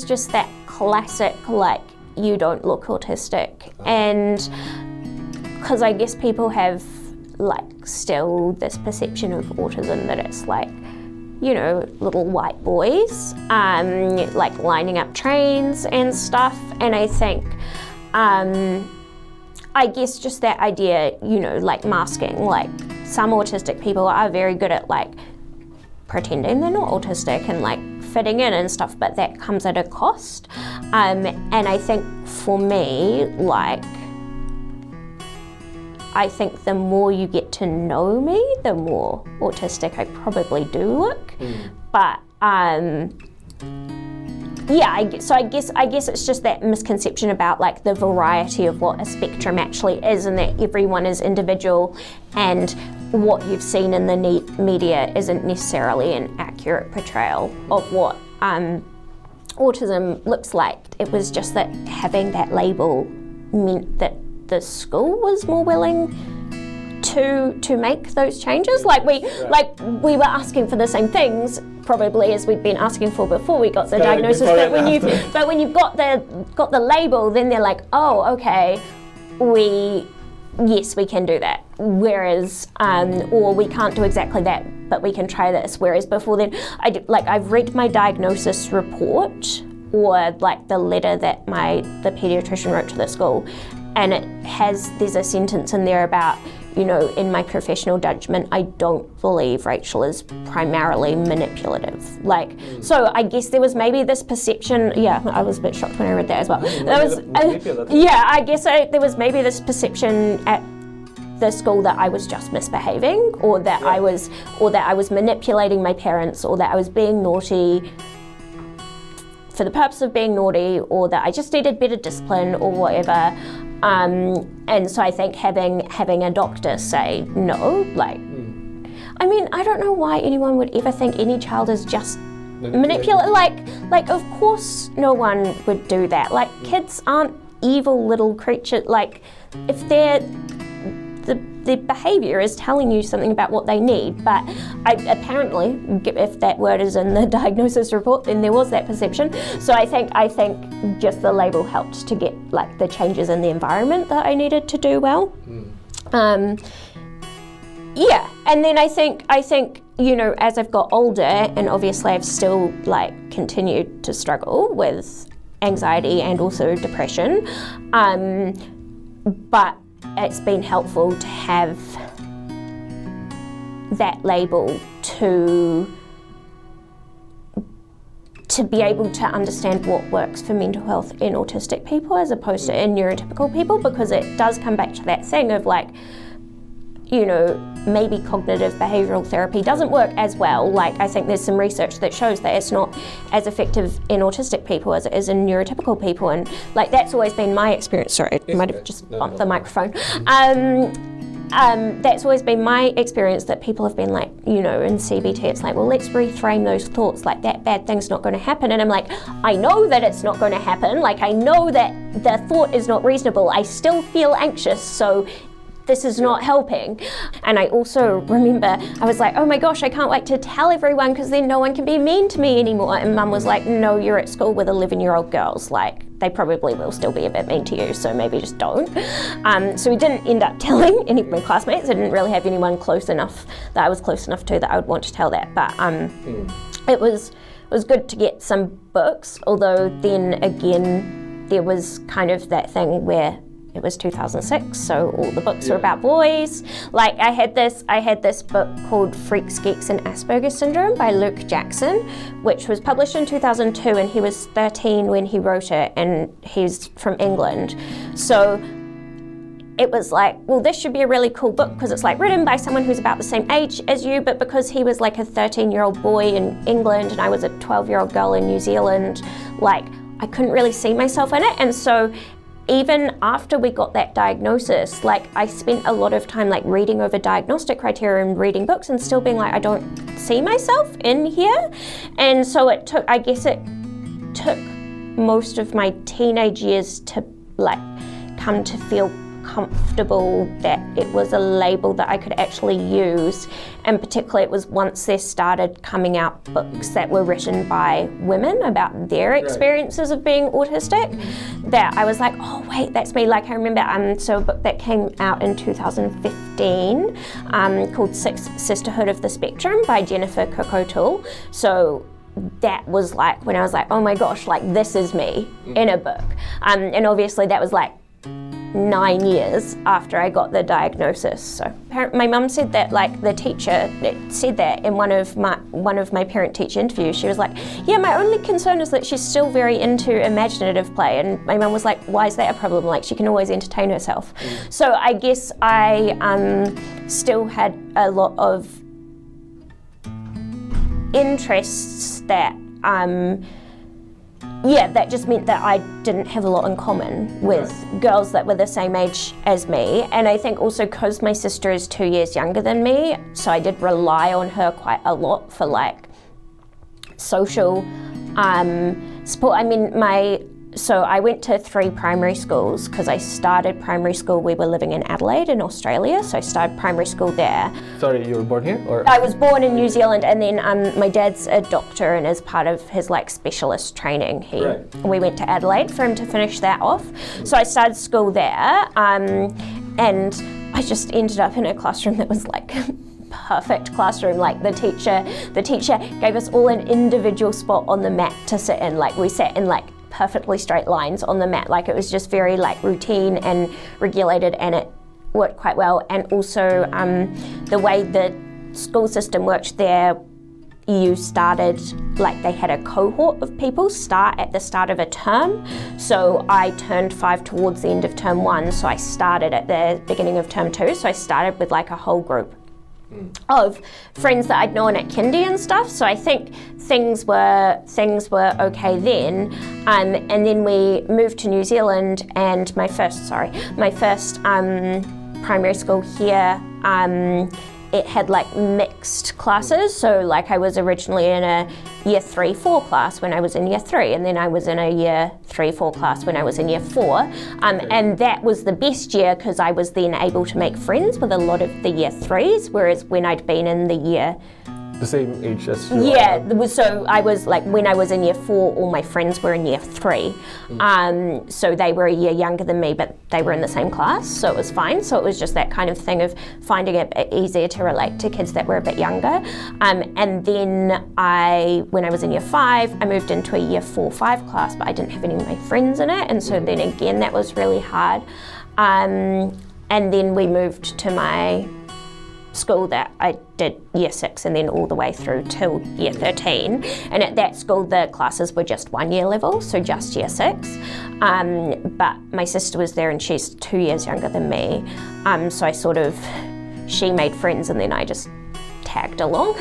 guess just that classic, like, you don't look autistic. And because I guess people have, like, still this perception of autism that it's like, you know, little white boys, like lining up trains and stuff. And I think, I guess just that idea, you know, like masking, like some autistic people are very good at like pretending they're not autistic and like fitting in and stuff, but that comes at a cost. And I think for me, like, I think the more you get to know me, the more autistic I probably do look. But yeah, so I guess it's just that misconception about like the variety of what a spectrum actually is, and that everyone is individual, and what you've seen in the media isn't necessarily an accurate portrayal of what autism looks like. It was just that having that label meant that the school was more willing to make those changes. Like we were asking for the same things probably as we'd been asking for before we got the diagnosis. But when you've got the label, then they're like, oh, okay, yes, we can do that. Whereas, or we can't do exactly that, but we can try this. Whereas before then, I've read my diagnosis report, or like the letter that the pediatrician wrote to the school, and there's a sentence in there about, you know, in my professional judgment, I don't believe Rachel is primarily manipulative. Like, so I guess there was maybe this perception, yeah, I was a bit shocked when I read that as well. I guess there was maybe this perception at the school that I was just misbehaving, or that I was manipulating my parents, or that I was being naughty for the purpose of being naughty, or that I just needed better discipline or whatever. And so I think having a doctor say no, like, I mean, I don't know why anyone would ever think any child is just manipulative. Like, of course no one would do that. Like, kids aren't evil little creatures. Like, if the behaviour is telling you something about what they need, but apparently, if that word is in the diagnosis report, then there was that perception. So I think just the label helped to get like the changes in the environment that I needed to do well. Yeah, and then I think you know, as I've got older, and obviously I've still like continued to struggle with anxiety and also depression, but it's been helpful to have that label to be able to understand what works for mental health in autistic people as opposed to in neurotypical people, because it does come back to that thing of like, you know, maybe cognitive behavioural therapy doesn't work as well. Like, I think there's some research that shows that it's not as effective in autistic people as it is in neurotypical people, and like that's always been my experience. Sorry, I might have just bumped the microphone. That's always been my experience, that people have been like, you know, in CBT it's like, well, let's reframe those thoughts, like that bad thing's not going to happen. And I'm like, I know that it's not going to happen. Like, I know that the thought is not reasonable. I still feel anxious, so this is not helping. And I also remember I was like, oh my gosh, I can't wait to tell everyone because then no one can be mean to me anymore. And Mum was like, no, you're at school with 11-year-old girls. Like, they probably will still be a bit mean to you, so maybe just don't. So we didn't end up telling any of my classmates. I didn't really have anyone close enough that I was close enough to that I would want to tell that. But it was good to get some books, although then again, there was kind of that thing where it was 2006, so all the books were about boys. Like, I had this book called Freaks, Geeks and Asperger's Syndrome by Luke Jackson, which was published in 2002, and he was 13 when he wrote it, and he's from England. So it was like, well, this should be a really cool book because it's like written by someone who's about the same age as you, but because he was like a 13-year-old boy in England and I was a 12-year-old girl in New Zealand, like, I couldn't really see myself in it. And so even after we got that diagnosis, like, I spent a lot of time like reading over diagnostic criteria and reading books and still being like, I don't see myself in here. And so it took most of my teenage years to like come to feel comfortable that it was a label that I could actually use, and particularly it was once there started coming out books that were written by women about their experiences of being autistic, that I was like, oh wait, that's me. Like I remember, so a book that came out in 2015 called Sisterhood of the Spectrum by Jennifer Cook O'Toole. So that was like when I was like, oh my gosh, like this is me in a book. And obviously that was like 9 years after I got the diagnosis. So my mum said that, like the teacher said that in one of my parent-teacher interviews. She was like, yeah, my only concern is that she's still very into imaginative play. And my mum was like, why is that a problem? Like she can always entertain herself. So I guess I still had a lot of interests that that just meant that I didn't have a lot in common with girls that were the same age as me. And I think also because my sister is 2 years younger than me, so I did rely on her quite a lot for like social support. I mean, so I went to 3 primary schools because I started primary school. We were living in Adelaide in Australia, so I started primary school there. Sorry, you were born here? Or? I was born in New Zealand, and then my dad's a doctor, and as part of his like specialist training, we went to Adelaide for him to finish that off. So I started school there, and I just ended up in a classroom that was like perfect classroom. Like the teacher gave us all an individual spot on the mat to sit in. Like we sat in like perfectly straight lines on the mat. Like it was just very like routine and regulated, and it worked quite well. And also the way the school system worked there, you started, like they had a cohort of people start at the start of a term. So I turned 5 towards the end of term 1, so I started at the beginning of term 2. So I started with like a whole group of friends that I'd known at kindy and stuff. So I think things were okay then. And then we moved to New Zealand, and my first primary school here, it had like mixed classes. So like I was originally in a year 3-4 class when I was in year 3, and then I was in a year 3-4 class when I was in year 4. And that was the best year because I was then able to make friends with a lot of the year 3s, whereas when I'd been in the year the same age as you? Yeah, so I was like, when I was in year 4, all my friends were in year 3. So they were a year younger than me, but they were in the same class, so it was fine. So it was just that kind of thing of finding it easier to relate to kids that were a bit younger. And then when I was in year 5, I moved into a year 4-5 class, but I didn't have any of my friends in it. And so then again, that was really hard. And then we moved to my school that I did year 6 and then all the way through till year 13. And at that school, the classes were just 1 year level, so just year 6. But my sister was there and she's 2 years younger than me. So she made friends and then I just tagged along.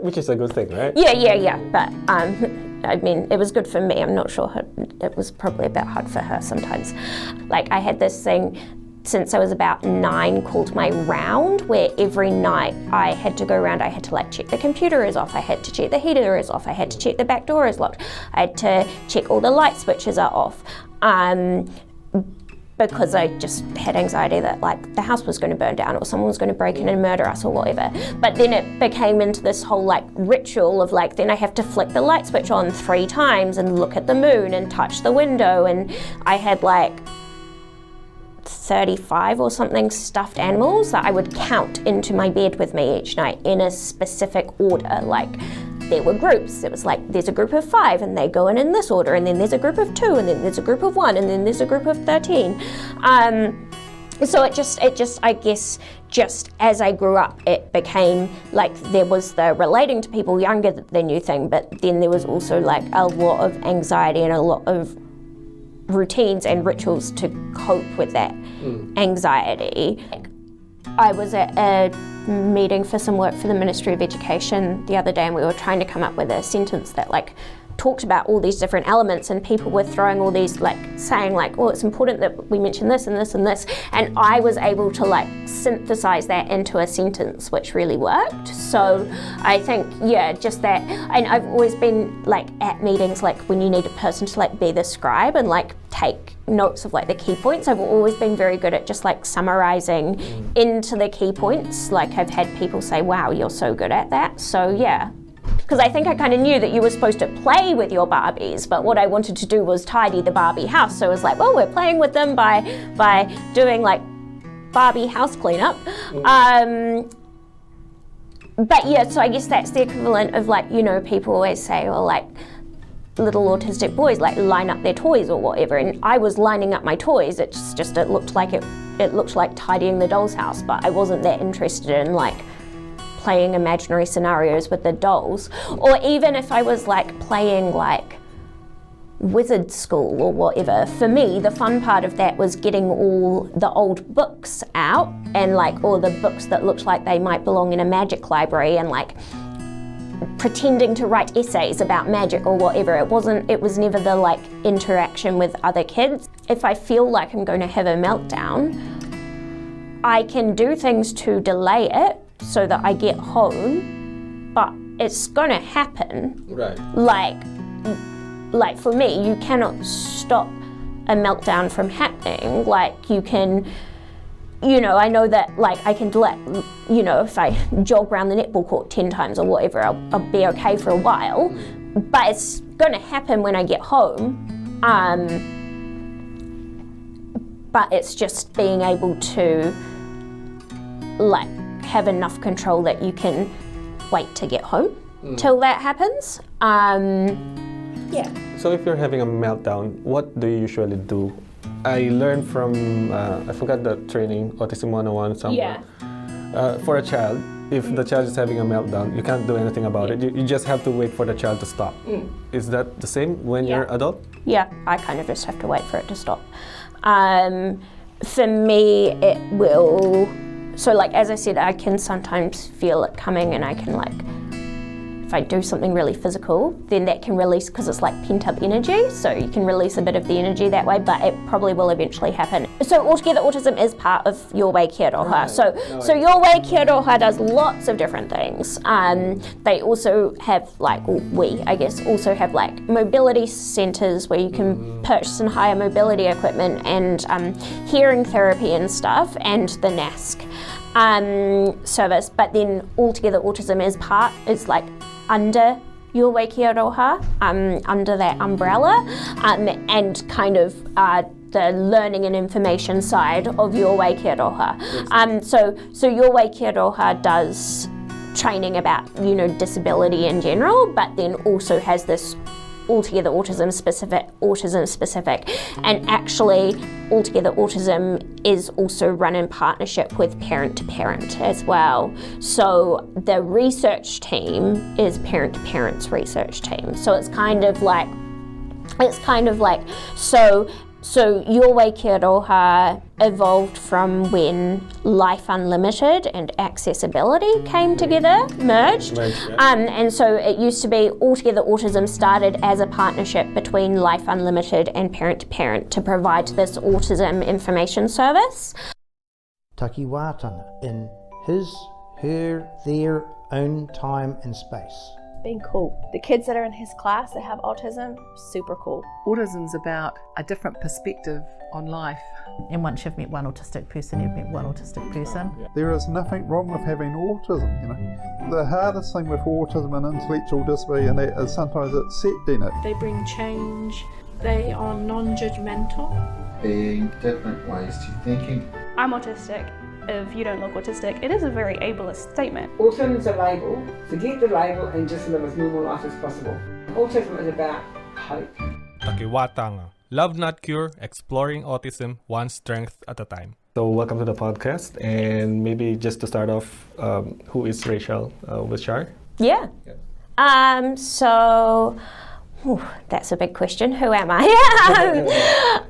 Which is a good thing, right? Yeah. But I mean, it was good for me. I'm not sure it was probably a bit hard for her sometimes. Like I had this thing since I was about 9 called my round, where every night I had to go around. I had to like check the computer is off, I had to check the heater is off, I had to check the back door is locked, I had to check all the light switches are off, because I just had anxiety that like the house was going to burn down or someone was going to break in and murder us or whatever. But then it became into this whole like ritual of like, then I have to flick the light switch on 3 times and look at the moon and touch the window, and I had like 35 or something stuffed animals that I would count into my bed with me each night in a specific order. Like there were groups. It was like there's a group of 5 and they go in this order, and then there's a group of 2 and then there's a group of 1 and then there's a group of 13. So it just I guess just as I grew up, it became like there was the relating to people younger than you thing, but then there was also like a lot of anxiety and a lot of routines and rituals to cope with that anxiety. I was at a meeting for some work for the Ministry of Education the other day, and we were trying to come up with a sentence that like talked about all these different elements, and people were throwing all these, like, saying like, well, it's important that we mention this and this and this, and I was able to like synthesize that into a sentence, which really worked. So I think, yeah, just that. And I've always been like at meetings, like when you need a person to like be the scribe and like take notes of like the key points, I've always been very good at just like summarizing into the key points. Like I've had people say, wow, you're so good at that. So yeah. Because I think I kind of knew that you were supposed to play with your Barbies, but what I wanted to do was tidy the Barbie house. So I was like, well, we're playing with them by doing like Barbie house cleanup. But yeah, so I guess that's the equivalent of like, you know, people always say, well, like little autistic boys like line up their toys or whatever, and I was lining up my toys. It's just it looked like tidying the doll's house, but I wasn't that interested in like playing imaginary scenarios with the dolls. Or even if I was like playing like wizard school or whatever, for me the fun part of that was getting all the old books out and like all the books that looked like they might belong in a magic library and like pretending to write essays about magic or whatever. It was never the like interaction with other kids. If I feel like I'm going to have a meltdown, I can do things to delay it so that I get home, but it's gonna happen. Right. Like for me, you cannot stop a meltdown from happening. Like you can, you know, I know that like I can let, you know, if I jog around the netball court 10 times or whatever, I'll be okay for a while, but it's gonna happen when I get home. But it's just being able to like have enough control that you can wait to get home till that happens. Yeah. So if you're having a meltdown, what do you usually do? I learned from, I forgot the training, Autism 101 somewhere. Yeah. For a child, if the child is having a meltdown, you can't do anything about it. You just have to wait for the child to stop. Is that the same when you're adult? Yeah, I kind of just have to wait for it to stop. For me, it will. So like, as I said, I can sometimes feel it coming and I can like, if I do something really physical, then that can release, because it's like pent up energy, so you can release a bit of the energy that way, but it probably will eventually happen. So altogether, autism is part of Your Way Kia Roha. Right. So Your Way Kia Roha does lots of different things. They also have like, we, I guess, also have like mobility centres where you can purchase and hire mobility equipment and hearing therapy and stuff, and the NASC service. But then altogether, autism is like under Your Way Kia Roha, under that umbrella, and kind of the learning and information side of Your Way Kia Roha. So Your Way Kia Roha does training about, you know, disability in general, but then also has this altogether autism specific, and actually altogether autism is also run in partnership with Parent to Parent as well. So the research team is Parent to Parent's research team. So it's kind of like so Your Way Kia Roha evolved from when Life Unlimited and Accessibility came together, merged. And so it used to be Altogether Autism started as a partnership between Life Unlimited and Parent to Parent to provide this autism information service. Takiwātanga in his, her, their own time and space. Being cool. The kids that are in his class that have autism, super cool. Autism's about a different perspective on life. And once you've met one autistic person, you've met one autistic person. There is nothing wrong with having autism, you know. The hardest thing with autism and intellectual disability and that is sometimes it's set in it. They bring change. They are non-judgmental. Being different ways to thinking. I'm autistic. If you don't look autistic, it is a very ableist statement. Autism is a label. Forget the label and just live as normal life as possible. Autism is about hope. Takiwātanga. Love Not Cure, Exploring Autism One Strength at a Time. So welcome to the podcast, and maybe just to start off, who is Rachael Wiltshire? Yeah. So Ooh, that's a big question. Who am I?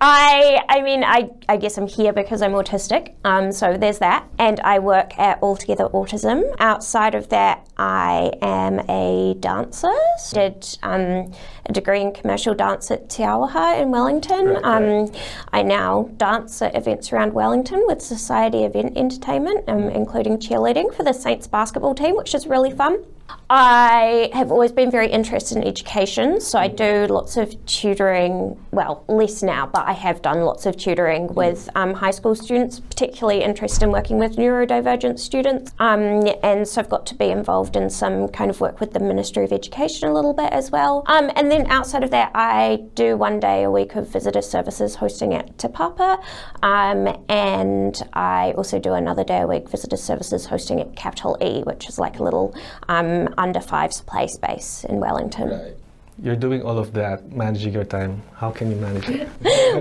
I guess I'm here because I'm autistic. So there's that. And I work at Altogether Autism. Outside of that, I am a dancer. Did a degree in commercial dance at Takiwātanga in Wellington. I now dance at events around Wellington with Society Event Entertainment, including cheerleading for the Saints basketball team, which is really fun. I have always been very interested in education, so I do lots of tutoring, well, less now, but I have done lots of tutoring with high school students, particularly interested in working with neurodivergent students, and so I've got to be involved in some kind of work with the Ministry of Education a little bit as well. And then outside of that, I do 1 day a week of visitor services hosting at Te Papa, and I also do another day a week visitor services hosting at Capital E, which is like a little under fives play space in Wellington. Right. You're doing all of that, managing your time. How can you manage it?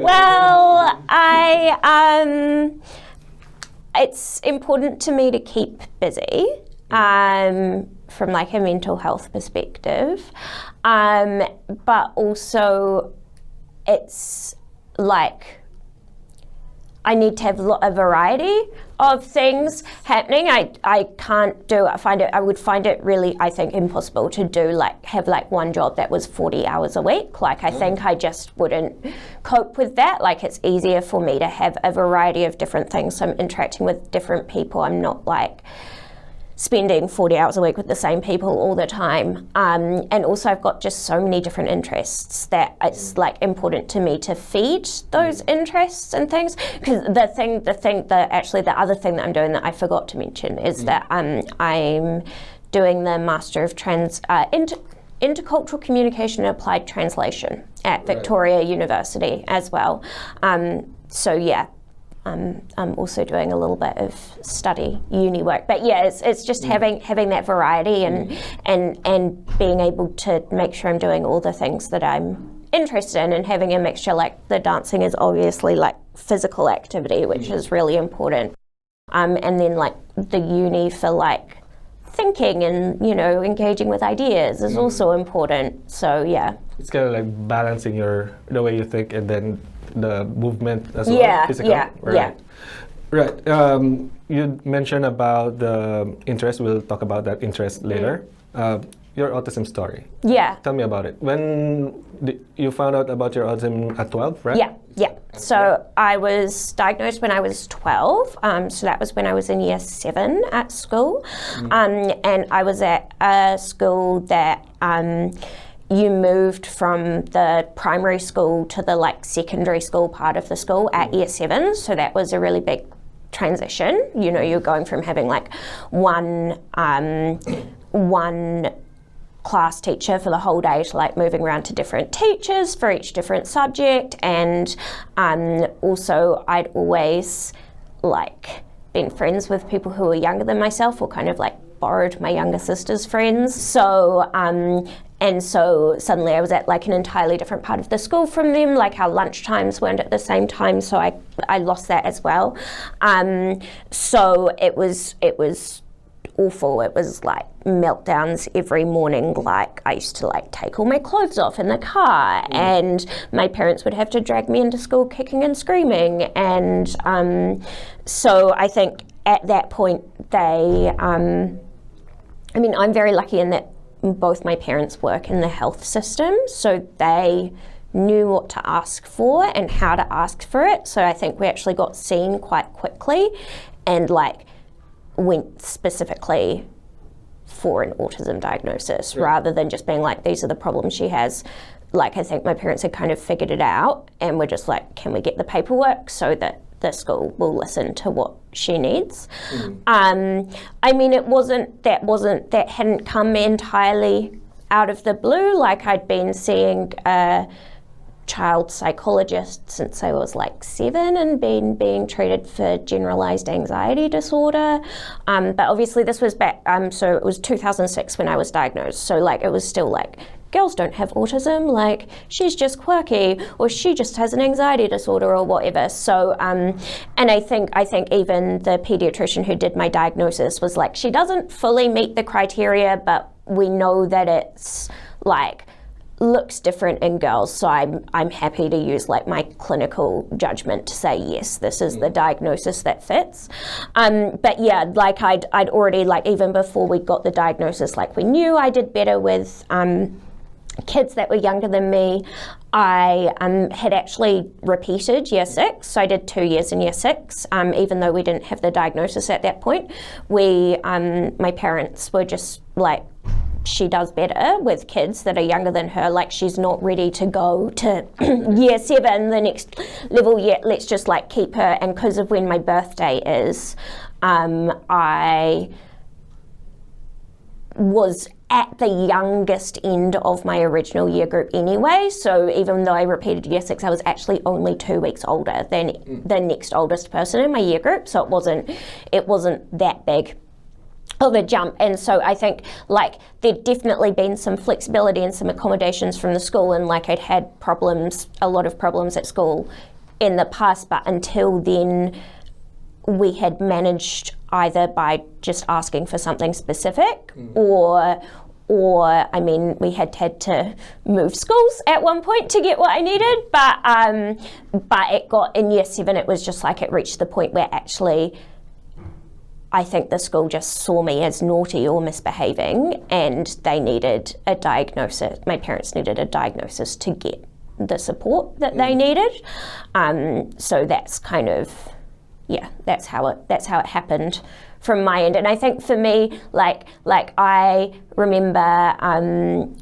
Well, it's important to me to keep busy from like a mental health perspective, but also it's like I need to have a variety of things happening. I can't do it. I would find it really, I think, impossible to do have one job that was 40 hours a week. Like I think I just wouldn't cope with that. Like it's easier for me to have a variety of different things. So I'm interacting with different people. I'm not like spending 40 hours a week with the same people all the time. And also I've got just so many different interests that it's like important to me to feed those interests and things. Because the other thing that I'm doing that I forgot to mention is that I'm doing the Master of Intercultural Communication and Applied Translation at Victoria University as well. So yeah. I'm also doing a little bit of study uni work, but yeah, it's just having that variety and being able to make sure I'm doing all the things that I'm interested in, and having a mixture. Like the dancing is obviously like physical activity, which is really important, and then like the uni for like thinking and engaging with ideas is also important. So yeah, it's kind of like balancing the way you think and then the movement as well, physical. Right. You mentioned about the interest. We'll talk about that interest later. Your autism story. Yeah. Tell me about it. When you found out about your autism at 12, right? Yeah. So I was diagnosed when I was 12. So that was when I was in year 7 at school. And I was at a school that you moved from the primary school to the like secondary school part of the school at year 7. So that was a really big transition. You're going from having like one class teacher for the whole day to like moving around to different teachers for each different subject. And also I'd always like been friends with people who were younger than myself, or kind of like borrowed my younger sister's friends. So and so suddenly I was at like an entirely different part of the school from them. Like our lunch times weren't at the same time, so I lost that as well. So it was awful. It was like meltdowns every morning. Like I used to like take all my clothes off in the car, and my parents would have to drag me into school kicking and screaming. And so I think at that point they, I'm very lucky in that both my parents work in the health system, so they knew what to ask for and how to ask for it. So I think we actually got seen quite quickly and like went specifically for an autism diagnosis, rather than just being like, these are the problems she has. Like I think my parents had kind of figured it out and were just like, can we get the paperwork so that the school will listen to what she needs. That hadn't come entirely out of the blue. Like I'd been seeing a child psychologist since I was like 7 and been being treated for generalized anxiety disorder. But obviously this was back, so it was 2006 when I was diagnosed. So like it was still like, girls don't have autism, like she's just quirky, or she just has an anxiety disorder or whatever. So, and I think even the pediatrician who did my diagnosis was like, she doesn't fully meet the criteria, but we know that it's like looks different in girls, so I'm happy to use like my clinical judgment to say yes, this is the diagnosis that fits. But yeah, like I'd already, like even before we got the diagnosis, like we knew I did better with kids that were younger than me. I had actually repeated year 6, so I did 2 years in year 6, even though we didn't have the diagnosis at that point. My parents were just like, she does better with kids that are younger than her, like she's not ready to go to year 7, the next level yet, let's just like keep her. And because of when my birthday is, I was at the youngest end of my original year group anyway, so even though I repeated year 6, I was actually only 2 weeks older than the next oldest person in my year group, so it wasn't that big of a jump. And so I think like there'd definitely been some flexibility and some accommodations from the school, and like I'd had a lot of problems at school in the past, but until then we had managed either by just asking for something specific or I mean, we had to move schools at one point to get what I needed, but it got in year 7, it was just like it reached the point where actually I think the school just saw me as naughty or misbehaving, and they needed a diagnosis. My parents needed a diagnosis to get the support that they needed. So that's kind of, yeah, that's how it happened from my end. And I think for me, like I remember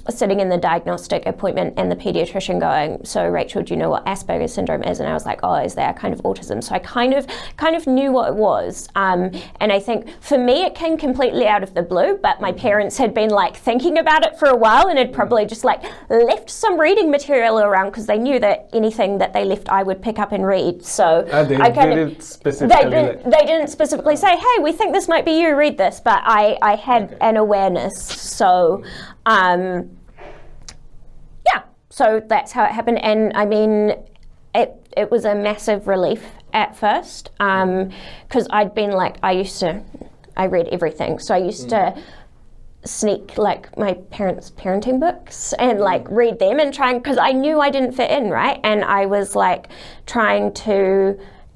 sitting in the diagnostic appointment and the pediatrician going, so Rachel, do you know what Asperger's syndrome is? And I was like, oh, is that kind of autism? So I kind of knew what it was. And I think for me, it came completely out of the blue, but my parents had been like thinking about it for a while and had probably just like left some reading material around because they knew that anything that they left, I would pick up and read. So they didn't specifically say, hey, we think this might be you, read this, but I had an awareness. So, so that's how it happened. And I mean, it was a massive relief at first, because I'd been like, I read everything. So I used to sneak like my parents' parenting books and like read them and because I knew I didn't fit in, right? And I was like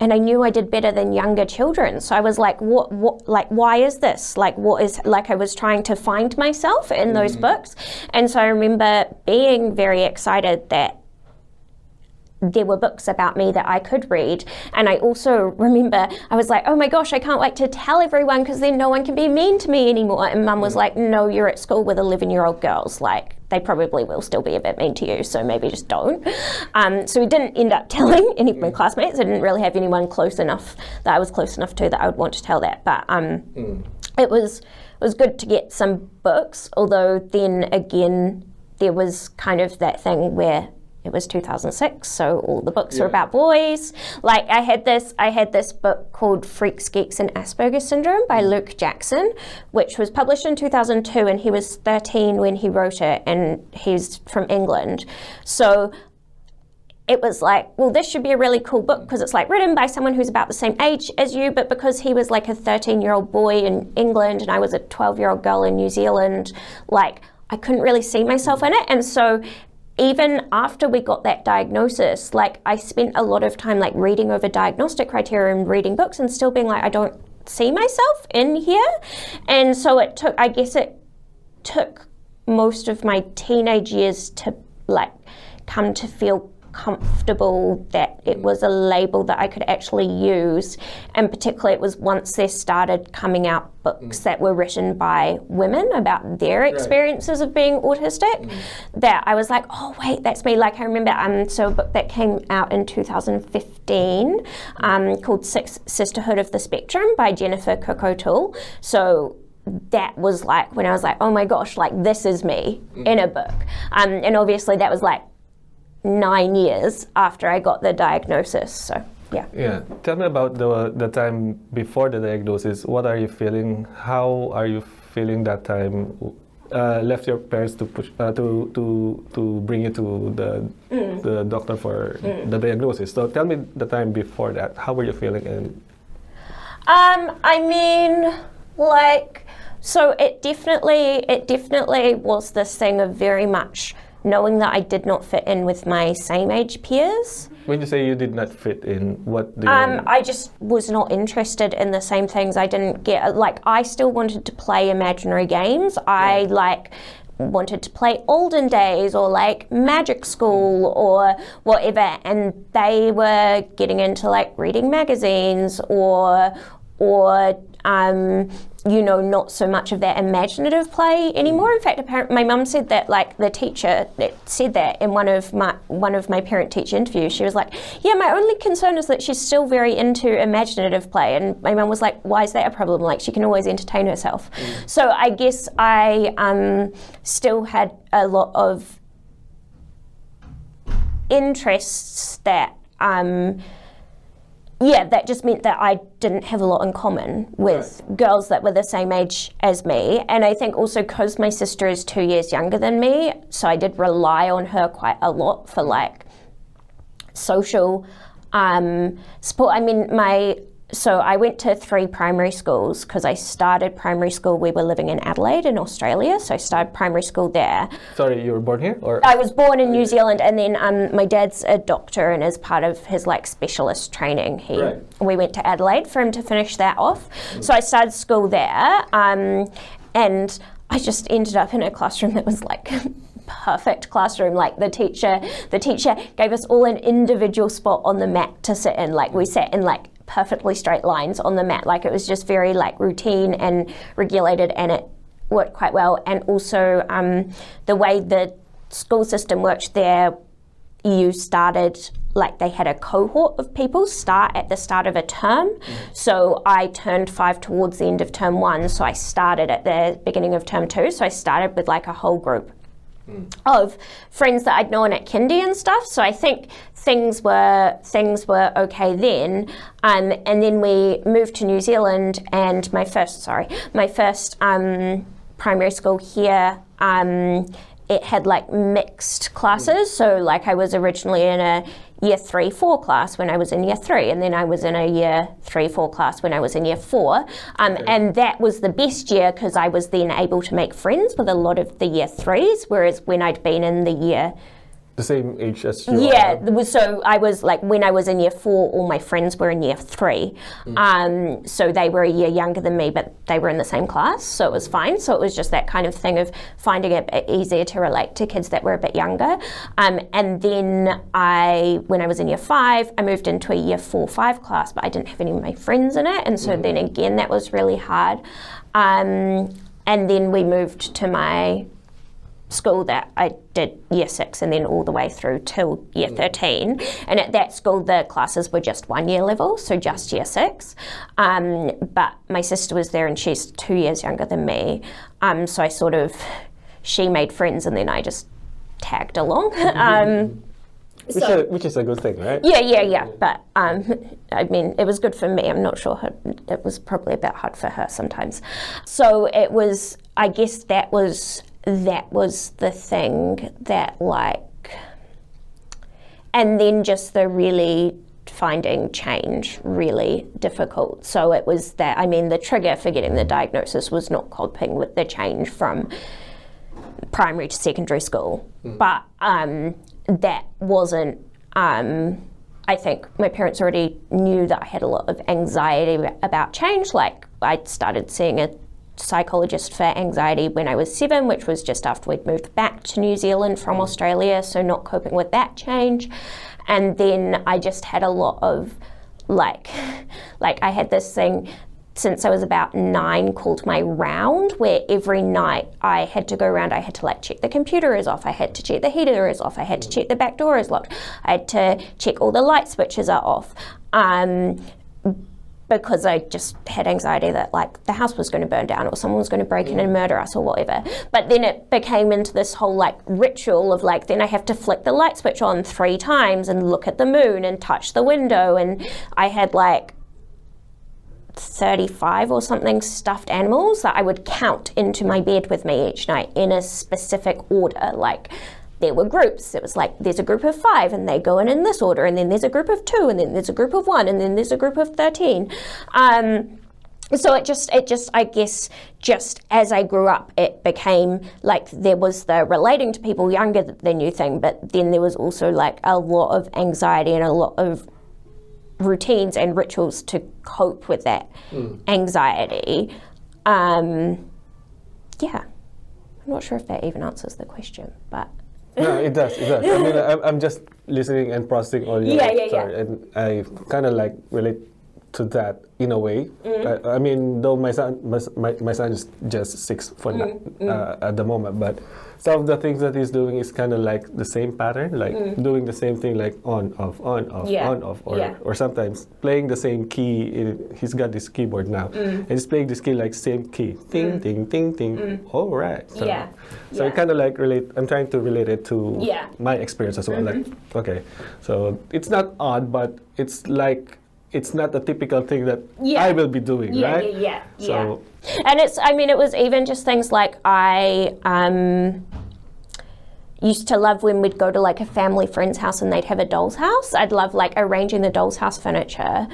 and I knew I did better than younger children. So I was like, what, like, why is this? Like, I was trying to find myself in those books. And so I remember being very excited that there were books about me that I could read. And I also remember, I was like, oh my gosh, I can't wait to tell everyone because then no one can be mean to me anymore. And Mum was like, no, you're at school with 11-year-old girls. Like, they probably will still be a bit mean to you, so maybe just don't. So we didn't end up telling any of my classmates. I didn't really have anyone close enough that I was close enough to that I would want to tell that. But it was good to get some books, although then again, there was kind of that thing where it was 2006, so all the books were about boys. Like I had this book called Freaks, Geeks and Asperger's Syndrome by Luke Jackson, which was published in 2002, and he was 13 when he wrote it, and he's from England. So it was like, well, this should be a really cool book because it's like written by someone who's about the same age as you, but because he was like a 13-year-old boy in England and I was a 12-year-old girl in New Zealand, like I couldn't really see myself in it. And so even after we got that diagnosis, like I spent a lot of time like reading over diagnostic criteria and reading books and still being like, I don't see myself in here. And so it took most of my teenage years to like come to feel comfortable that it was a label that I could actually use. And particularly it was once there started coming out books that were written by women about their experiences of being autistic, that I was like, oh wait, that's me. Like I remember, so a book that came out in 2015 called Sisterhood of the Spectrum by Jennifer Cook O'Toole. So that was like when I was like, oh my gosh, like this is me in a book. And obviously that was like 9 years after I got the diagnosis. So yeah. Tell me about the time before the diagnosis. What are you feeling? How are you feeling that time? Left your parents to push to bring you to the doctor for the diagnosis. So tell me the time before that. How were you feeling? And I mean, like, so it definitely was this thing of very much knowing that I did not fit in with my same age peers. When you say you did not fit in, what do you mean? I just was not interested in the same things. I didn't get, like, I still wanted to play imaginary games. I wanted to play olden days or like magic school or whatever, and they were getting into like reading magazines or not so much of that imaginative play anymore. In fact, my mum said that, like, the teacher said that in one of my parent-teacher interviews. She was like, yeah, my only concern is that she's still very into imaginative play. And my mum was like, why is that a problem? Like, she can always entertain herself. So I guess I still had a lot of interests that that just meant that I didn't have a lot in common with girls that were the same age as me. And I think also because my sister is 2 years younger than me, so I did rely on her quite a lot for like social support. I mean, so I went to 3 primary schools because I started primary school. We were living in Adelaide in Australia, so I started primary school there. Sorry, you were born here? Or I was born in New Zealand, and then my dad's a doctor, and as part of his like specialist training, we went to Adelaide for him to finish that off. So I started school there, and I just ended up in a classroom that was like perfect classroom. Like the teacher gave us all an individual spot on the mat to sit in. Like we sat in like perfectly straight lines on the mat. Like it was just very like routine and regulated, and it worked quite well. And also the way the school system worked there, you started, like they had a cohort of people start at the start of a term. So I turned 5 towards the end of term 1, so I started at the beginning of term 2. So I started with like a whole group of friends that I'd known at kindy and stuff. So I think things were okay then. And then we moved to New Zealand, and my first primary school here, it had like mixed classes. So like I was originally in a year 3-4 class when I was in year 3, and then I was in a year 3-4 class when I was in year 4. And that was the best year because I was then able to make friends with a lot of the year 3s, whereas when I'd been in the year... The same age as you are. So I was like, when I was in year 4, all my friends were in year 3. So they were a year younger than me, but they were in the same class, so it was fine. So it was just that kind of thing of finding it a bit easier to relate to kids that were a bit younger. And then when I was in year 5, I moved into a year 4-5 class, but I didn't have any of my friends in it. And so then again, that was really hard. And then we moved to my school that I did year 6 and then all the way through till year 13. And at that school, the classes were just 1 year level, so just year 6. But my sister was there and she's 2 years younger than me. So she made friends and then I just tagged along. Which is a good thing, right? Yeah. But I mean, it was good for me. I'm not sure it was probably a bit hard for her sometimes. So it was, I guess that was the thing that like, and then just the really finding change really difficult. So it was that, I mean, the trigger for getting the diagnosis was not coping with the change from primary to secondary school. But that wasn't, I think my parents already knew that I had a lot of anxiety about change. Like I started seeing a psychologist for anxiety when I was 7, which was just after we'd moved back to New Zealand from Australia, so not coping with that change. And then I just had a lot of like I had this thing since I was about 9 called my round, where every night I had to go around, I had to like check the computer is off, I had to check the heater is off, I had to check the back door is locked, I had to check all the light switches are off. Because I just had anxiety that like the house was going to burn down or someone was going to break in and murder us or whatever. But then it became into this whole like ritual of like, then I have to flick the light switch on 3 times and look at the moon and touch the window. And I had like 35 or something stuffed animals that I would count into my bed with me each night in a specific order. Like there were groups. It was like, there's a group of 5 and they go in this order, and then there's a group of 2, and then there's a group of 1, and then there's a group of 13. So it just, I guess, just as I grew up, it became like there was the relating to people younger than you thing, but then there was also like a lot of anxiety and a lot of routines and rituals to cope with that anxiety. Yeah, I'm not sure if that even answers the question, but. No, it does. I mean, I'm just listening and processing all your story, and I kind of like relate to that in a way. I mean, though my son is just 6 for now, at the moment, but some of the things that he's doing is kind of like the same pattern, like doing the same thing, like on off, on off, or sometimes playing the same key. He's got this keyboard now, and he's playing this key like same key, ding ding ding ding. All right. So I kind of like relate. I'm trying to relate it to my experience as well. Like, okay, so it's not odd, but it's like. It's not the typical thing that I will be doing, right? So, and it's, I mean, it was even just things like I used to love when we'd go to like a family friend's house and they'd have a doll's house. I'd love like arranging the doll's house furniture.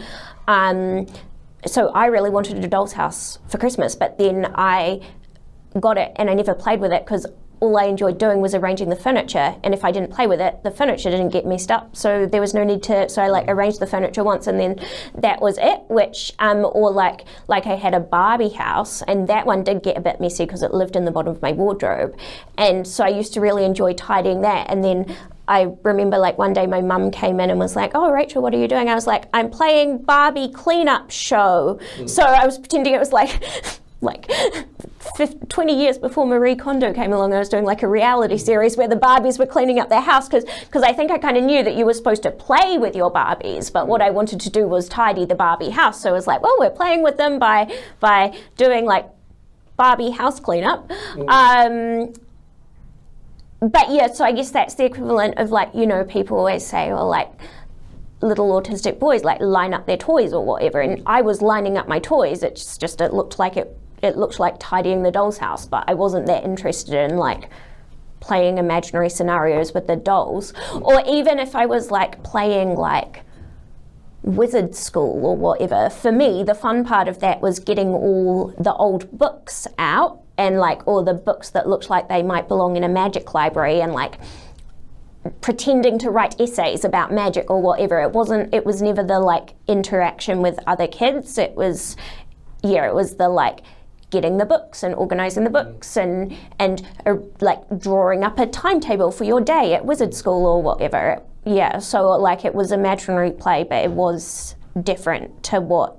So I really wanted a doll's house for Christmas, but then I got it and I never played with it because all I enjoyed doing was arranging the furniture, and if I didn't play with it, the furniture didn't get messed up, so there was no need to, so I like arranged the furniture once and then that was it, which, or like I had a Barbie house, and that one did get a bit messy because it lived in the bottom of my wardrobe, and so I used to really enjoy tidying that, and then I remember like one day my mum came in and was like, oh, Rachel, what are you doing? I was like, I'm playing Barbie cleanup show. So I was pretending it was like 20 years before Marie Kondo came along, I was doing like a reality series where the Barbies were cleaning up their house because I think I kind of knew that you were supposed to play with your Barbies, but what I wanted to do was tidy the Barbie house. So I was like, well, we're playing with them by doing like Barbie house cleanup. But yeah, so I guess that's the equivalent of like, you know, people always say, well, like little autistic boys like line up their toys or whatever, and I was lining up my toys. It's just it looked like tidying the doll's house, but I wasn't that interested in like playing imaginary scenarios with the dolls, or even if I was like playing like wizard school or whatever. For me, the fun part of that was getting all the old books out and like all the books that looked like they might belong in a magic library and like pretending to write essays about magic or whatever. It was never the like interaction with other kids. It was the like getting the books and organizing the books and like drawing up a timetable for your day at wizard school or whatever. So like it was imaginary play, but it was different to what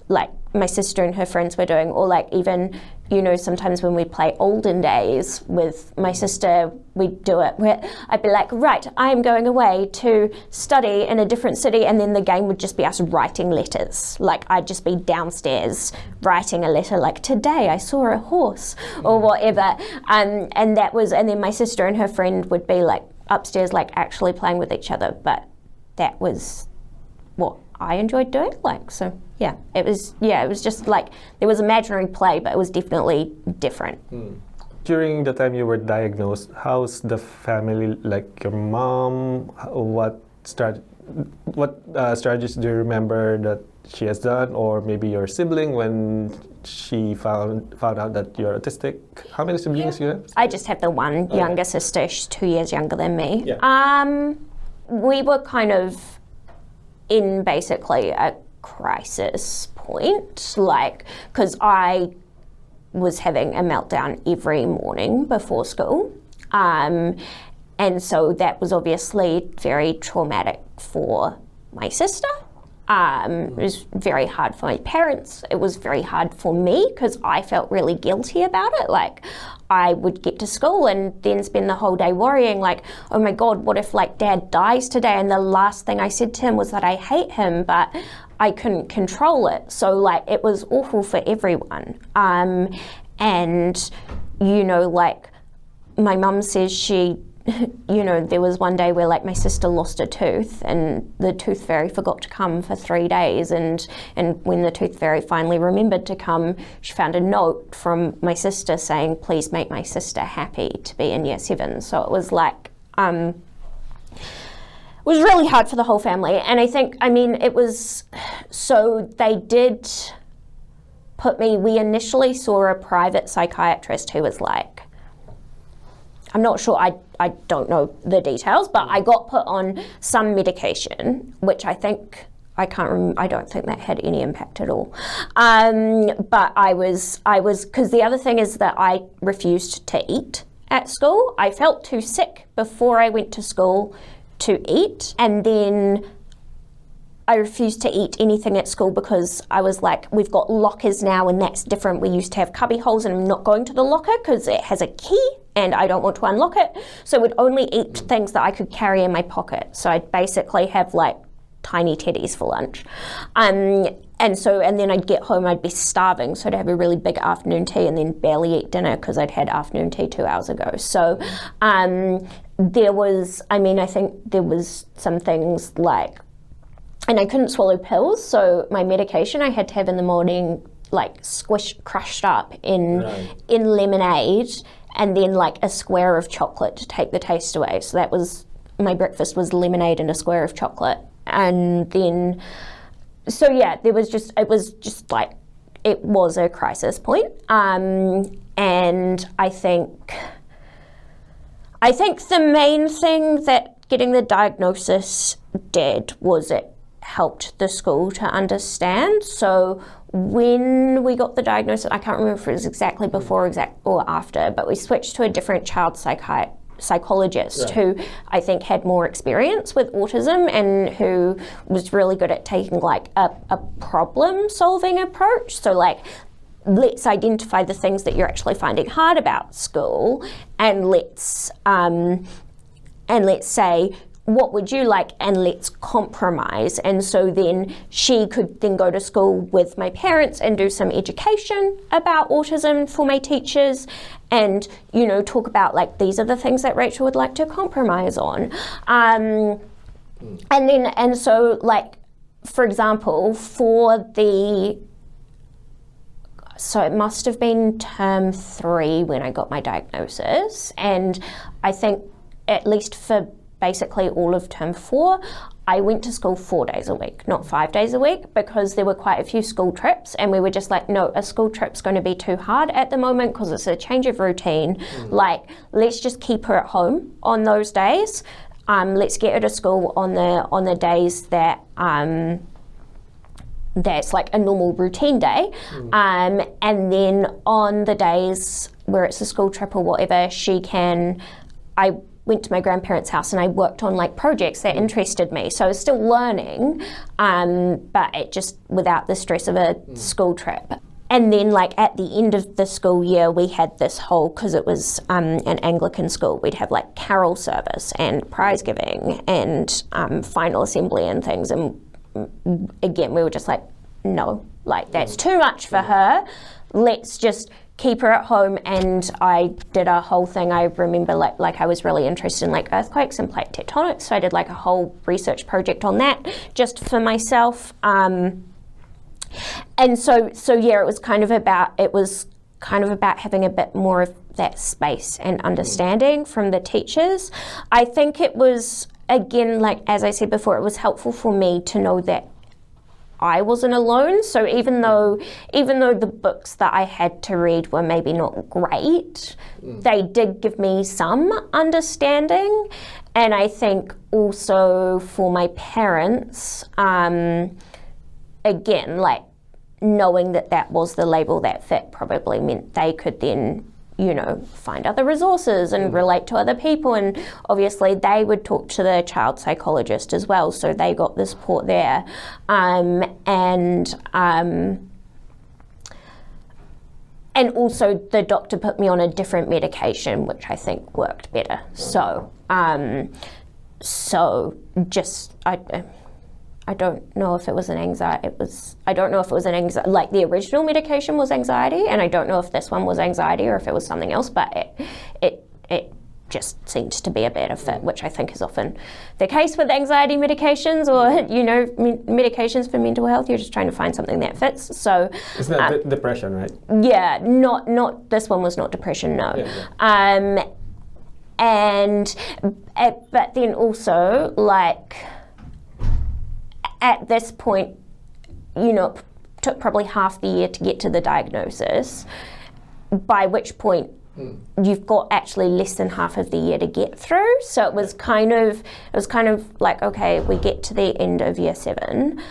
like my sister and her friends were doing, or like even, you know, sometimes when we play olden days with my sister, we'd do it where I'd be like, right, I'm going away to study in a different city, and then the game would just be us writing letters. Like I'd just be downstairs writing a letter like, today I saw a horse or whatever. And then my sister and her friend would be like upstairs like actually playing with each other, but that was what I enjoyed doing. Like, so it was just like there was imaginary play, but it was definitely different. During the time you were diagnosed, how's the family, like your mom, what strategies do you remember that she has done, or maybe your sibling when she found out that you're autistic? How many siblings do you have? I just have the one younger sister. She's 2 years younger than me. We were kind of in basically a crisis point, like, because I was having a meltdown every morning before school, and so that was obviously very traumatic for my sister. It was very hard for my parents. It was very hard for me because I felt really guilty about it. Like I would get to school and then spend the whole day worrying like, oh my God, what if like Dad dies today? And the last thing I said to him was that I hate him, but I couldn't control it. So like it was awful for everyone. And you know, like my mum says she, you know, there was one day where like my sister lost a tooth and the tooth fairy forgot to come for 3 days, and when the tooth fairy finally remembered to come, she found a note from my sister saying, please make my sister happy to be in year 7. So it was like it was really hard for the whole family. And I think, I mean, it was, so they did we initially saw a private psychiatrist who was like, I'm not sure, I don't know the details, but I got put on some medication, which I don't think that had any impact at all. But I was, because the other thing is that I refused to eat at school. I felt too sick before I went to school to eat, and then I refused to eat anything at school because I was like, we've got lockers now and that's different. We used to have cubby holes and I'm not going to the locker because it has a key and I don't want to unlock it. So I would only eat things that I could carry in my pocket. So I'd basically have like tiny teddies for lunch. And then I'd get home, I'd be starving. So I'd have a really big afternoon tea and then barely eat dinner because I'd had afternoon tea 2 hours ago. So I think there was some things like, and I couldn't swallow pills, so my medication I had to have in the morning, like crushed up in lemonade, and then like a square of chocolate to take the taste away. So that was, my breakfast was lemonade and a square of chocolate. And then, so yeah, it was just like, it was a crisis point. And I think the main thing that getting the diagnosis did was it helped the school to understand. So when we got the diagnosis, I can't remember if it was exactly before or after, but we switched to a different child psychologist who I think had more experience with autism and who was really good at taking like a problem solving approach. So like, let's identify the things that you're actually finding hard about school, and let's say, what would you like, and let's compromise. And so then she could then go to school with my parents and do some education about autism for my teachers, and talk about like, these are the things that Rachel would like to compromise on. And so like, for example, so it must have been term 3 when I got my diagnosis, and I think at least for basically all of term 4, I went to school 4 days a week, not 5 days a week, because there were quite a few school trips, and we were just like, no, a school trip's going to be too hard at the moment because it's a change of routine. Like, let's just keep her at home on those days. Let's get her to school on the days that that's like a normal routine day, and then on the days where it's a school trip or whatever, I went to my grandparents' house and I worked on like projects that interested me. So I was still learning, but it just without the stress of a school trip. And then like at the end of the school year, we had this whole, because it was an Anglican school, we'd have like carol service and prize giving and final assembly and things. And again, we were just like, no, like that's too much for her. Let's just keep her at home. And I did a whole thing. I remember like I was really interested in like earthquakes and plate tectonics, so I did like a whole research project on that just for myself. And so yeah, it was kind of about having a bit more of that space and understanding from the teachers. I think it was, again, like as I said before, it was helpful for me to know that I wasn't alone. So even though the books that I had to read were maybe not great, they did give me some understanding. And I think also for my parents, again, like knowing that was the label that fit probably meant they could then, find other resources and relate to other people. And obviously they would talk to the child psychologist as well, so they got the support there. And also the doctor put me on a different medication, which I think worked better. So I don't know if it was an anxiety. Like the original medication was anxiety, and I don't know if this one was anxiety or if it was something else, but it just seemed to be a better fit, which I think is often the case with anxiety medications or, medications for mental health. You're just trying to find something that fits. So isn't that depression, right? Yeah, not this one was not depression, no. Yeah. But then also like, at this point, took probably half the year to get to the diagnosis, by which point you've got actually less than half of the year to get through. So it was kind of like, okay, we get to the end of year 7,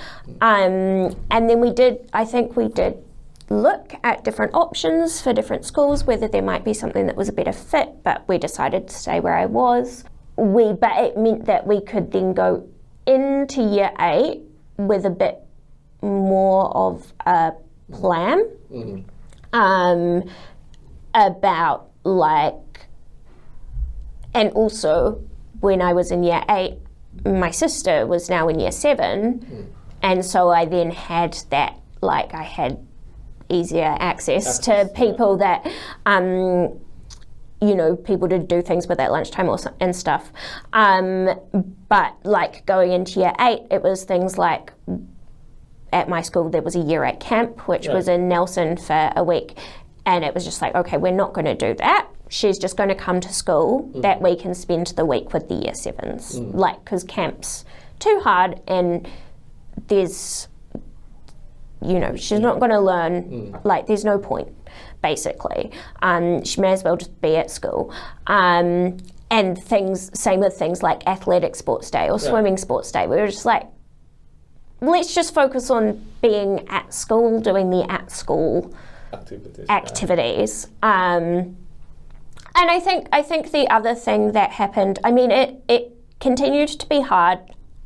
and then we did look at different options for different schools, whether there might be something that was a better fit, but we decided to stay where I was. But it meant that we could then go into year 8 with a bit more of a plan about like, and also when I was in year 8, my sister was now in year 7, and so I then had that, like I had easier access to people that, people to do things with at lunchtime and stuff. But like going into year 8, it was things like, at my school there was a year 8 camp, which was in Nelson for a week. And it was just like, okay, we're not going to do that. She's just going to come to school that week and spend the week with the year 7s. Like, because camp's too hard and there's, she's not going to learn, like, there's no point, basically. She may as well just be at school. And same with things like athletic sports day or swimming sports day. We were just like, let's just focus on being at school, doing the at school activities. And I think the other thing that happened, I mean, it continued to be hard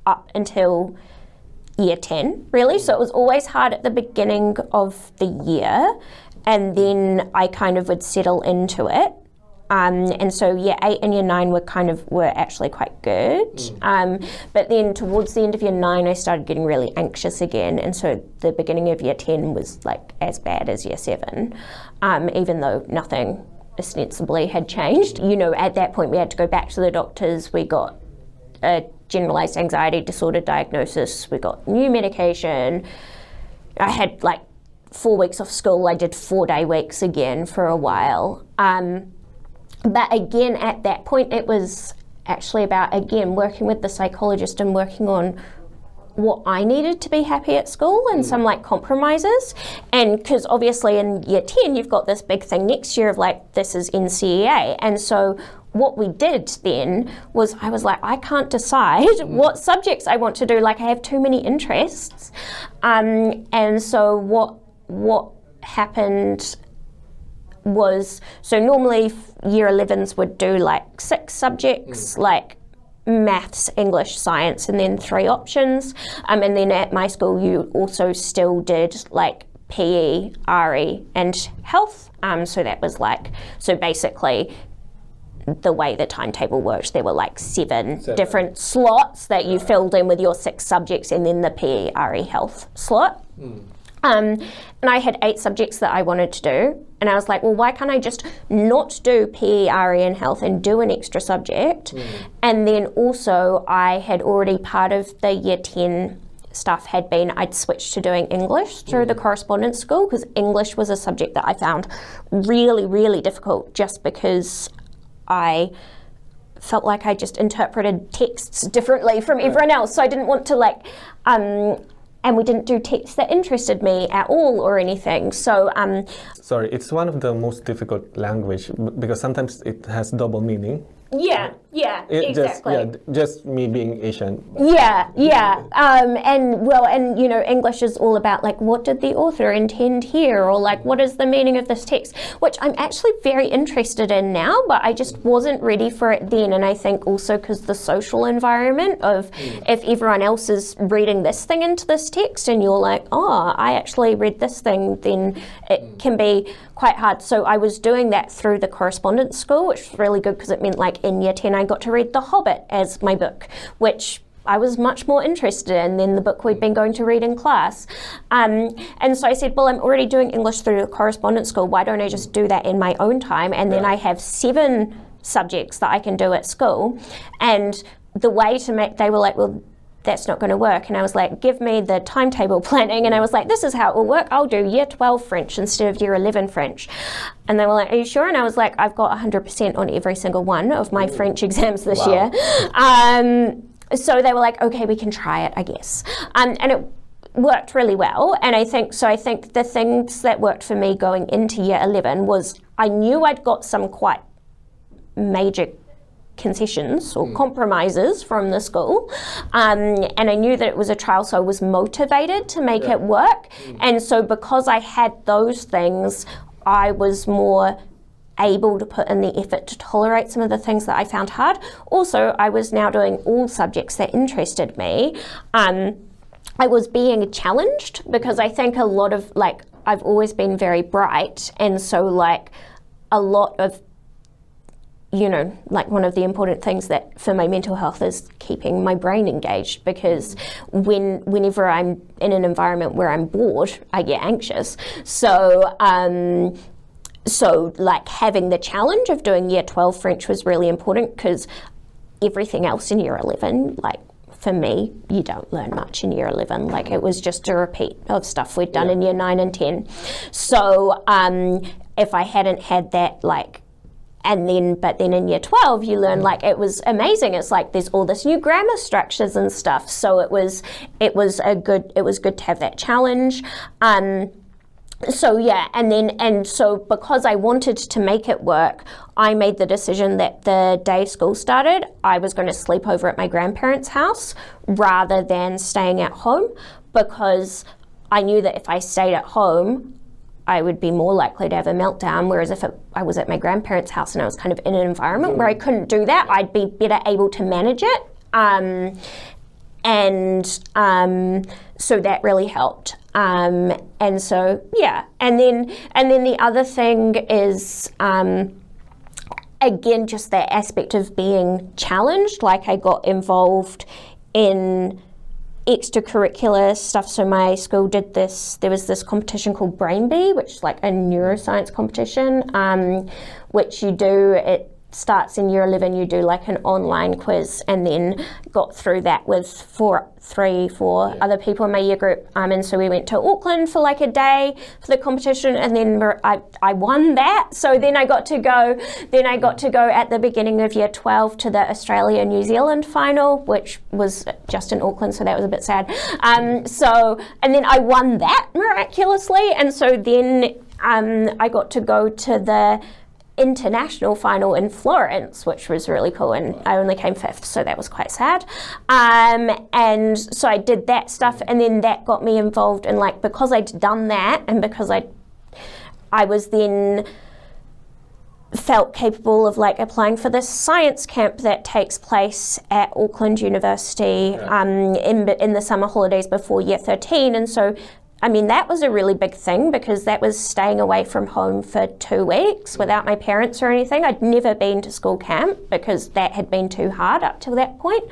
up until year 10, really. So it was always hard at the beginning of the year, and then I kind of would settle into it. And so year 8 and year 9 were actually quite good. But then towards the end of year 9, I started getting really anxious again. And so the beginning of year 10 was like as bad as year 7, even though nothing ostensibly had changed. At that point we had to go back to the doctors. We got a generalized anxiety disorder diagnosis. We got new medication. I had like 4 weeks off school. I did 4-day weeks again for a while. But again, at that point, it was actually about, again, working with the psychologist and working on what I needed to be happy at school and some like compromises. And because obviously in year 10, you've got this big thing next year of like, this is NCEA. And so what we did then was I was like, I can't decide what subjects I want to do. Like I have too many interests. And so what happened was, so normally year 11s would do like 6 subjects, like maths, English, science, and then 3 options. And then at my school, you also still did like PE, RE, and health. So that was like, so basically the way the timetable worked, there were like 7 different slots that you filled in with your 6 subjects and then the PE, RE, health slot. And I had 8 subjects that I wanted to do. And I was like, well, why can't I just not do PE, RE and health and do an extra subject? And then also I had already, part of the year 10 stuff had been, I'd switched to doing English through the correspondence school, because English was a subject that I found really, really difficult, just because I felt like I just interpreted texts differently from everyone else. So I didn't want to like, and we didn't do texts that interested me at all or anything. So, sorry, it's one of the most difficult language because sometimes it has double meaning. Yeah, exactly. Just me being Asian. Yeah. And English is all about like, what did the author intend here, or like, what is the meaning of this text, which I'm actually very interested in now, but I just wasn't ready for it then. And I think also because the social environment of if everyone else is reading this thing into this text and you're like, oh, I actually read this thing, then it can be quite hard. So I was doing that through the correspondence school, which was really good because it meant like in year 10 I got to read The Hobbit as my book, which I was much more interested in than the book we'd been going to read in class. And so I said, well, I'm already doing English through the correspondence school, why don't I just do that in my own time? And then I have 7 subjects that I can do at school. And the way to make, they were like, well, that's not going to work. And I was like, give me the timetable planning. And I was like, this is how it will work. I'll do year 12 French instead of year 11 French. And they were like, are you sure? And I was like, I've got 100% on every single one of my French exams this year. So they were like, okay, we can try it, I guess. And worked really well. And I think the things that worked for me going into year 11 was I knew I'd got some quite major concessions or compromises from the school, and I knew that it was a trial, so I was motivated to make it work. And so because I had those things, I was more able to put in the effort to tolerate some of the things that I found hard. Also, I was now doing all subjects that interested me. I was being challenged because I think a lot of, like, I've always been very bright, and so like a lot of, you know, like one of the important things that for my mental health is keeping my brain engaged, because whenever I'm in an environment where I'm bored, I get anxious. So like having the challenge of doing year 12 French was really important, because everything else in year 11, like for me, you don't learn much in year 11. Like it was just a repeat of stuff we'd done in year 9 and 10. So if I hadn't had that, like, but then in year 12 you learn, like, it was amazing. It's like there's all this new grammar structures and stuff. So it was good to have that challenge. So yeah, and so because I wanted to make it work, I made the decision that the day school started, I was going to sleep over at my grandparents' house rather than staying at home, because I knew that if I stayed at home, I would be more likely to have a meltdown, whereas if I was at my grandparents' house and I was kind of in an environment where I couldn't do that, I'd be better able to manage it. So that really helped. And so, yeah. And then the other thing is, again, just that aspect of being challenged. Like I got involved in extracurricular stuff. So my school did this, there was this competition called Brain Bee, which is like a neuroscience competition, which you do, it starts in year 11, you do like an online quiz, and then got through that with three, four other people in my year group. And so we went to Auckland for like a day for the competition, and then I won that. So then I got to go at the beginning of year 12 to the Australia-New Zealand final, which was just in Auckland, so that was a bit sad. And then I won that miraculously, and so then I got to go to the international final in Florence, which was really cool, and I only came 5th, so that was quite sad. And so I did that stuff, and then that got me involved in, like, because I'd done that, and because I was then felt capable of like applying for this science camp that takes place at Auckland University in the summer holidays before year 13, and so I mean, that was a really big thing, because that was staying away from home for 2 weeks without my parents or anything. I'd never been to school camp because that had been too hard up till that point.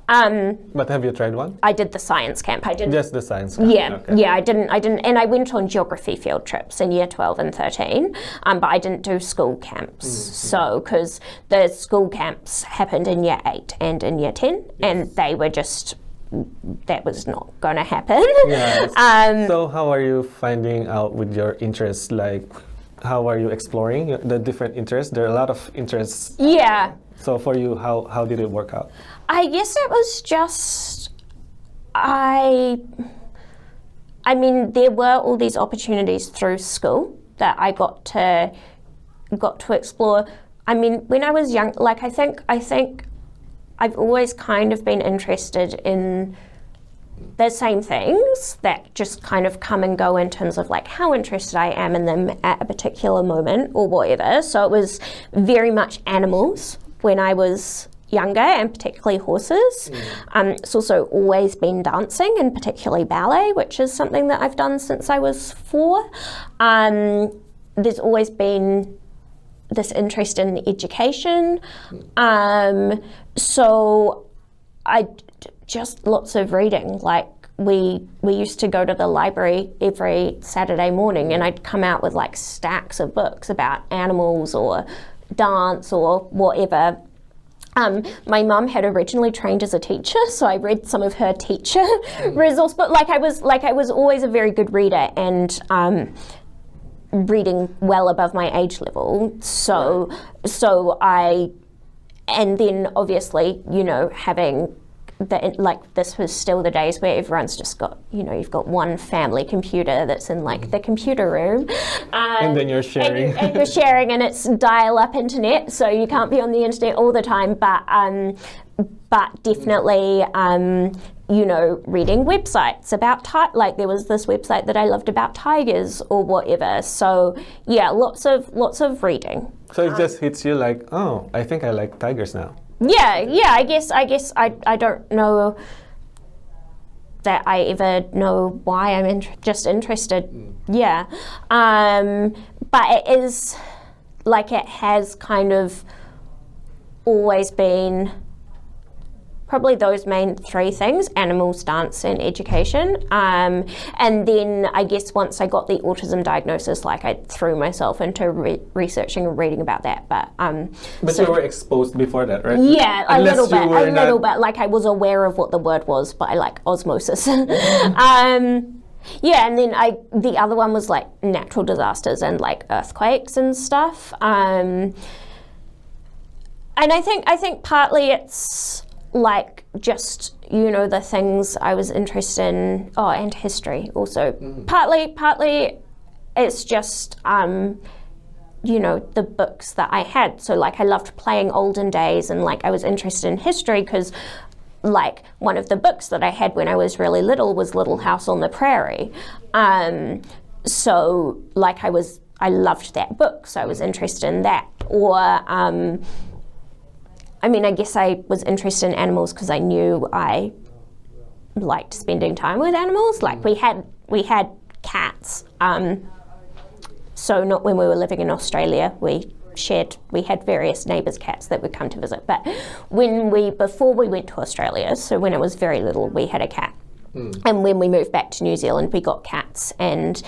But have you tried one? I did the science camp. I did just the science camp. Yeah, okay. Yeah. I didn't, and I went on geography field trips in year 12 and 13, but I didn't do school camps. So, because the school camps happened in year 8 and in year 10, and they were just, that was not going to happen. Yes. So how are you finding out with your interests? Like, how are you exploring the different interests? There are a lot of interests. Yeah. So for you, how did it work out? I guess it was just, I mean, there were all these opportunities through school that I got to explore. I mean, when I was young, like I think I've always kind of been interested in the same things that just kind of come and go in terms of like how interested I am in them at a particular moment or whatever. So it was very much animals when I was younger, and particularly horses. It's also always been dancing, and particularly ballet, which is something that I've done since I was 4. There's always been this interest in education. So I just lots of reading. Like we used to go to the library every Saturday morning, and I'd come out with like stacks of books about animals or dance or whatever. My mum had originally trained as a teacher, so I read some of her teacher resource, but I was always a very good reader, and reading well above my age level. And then obviously, you know, having this was still the days where everyone's just got, you've got one family computer that's in like the computer room. And then you're sharing. And you're sharing, and it's dial-up internet, so you can't be on the internet all the time, but definitely, reading websites about, like there was this website that I loved about tigers or whatever. So yeah, lots of reading. So it just hits you like, oh, I think I like tigers now. Yeah, I guess I don't know that I ever know why I'm just interested. Yeah, but it is like it has kind of always been probably those main three things: animals, dance, and education. And then I guess once I got the autism diagnosis, like I threw myself into researching and reading about that. But so you were exposed before that, right? Yeah, a little bit. Like I was aware of what the word was by like osmosis. Yeah, and then the other one was like natural disasters and like earthquakes and stuff. And I think partly it's like just the things I was interested in, and history also. Partly it's just the books that I had. So like I loved playing olden days, and like I was interested in history because like one of the books that I had when I was really little was Little House on the Prairie. So like I loved that book, so I was interested in that. Or I guess I was interested in animals because I knew I liked spending time with animals. Like we had cats. So not when we were living in Australia. We had various neighbours' cats that would come to visit. But before we went to Australia, so when I was very little, we had a cat. And when we moved back to New Zealand, we got cats. And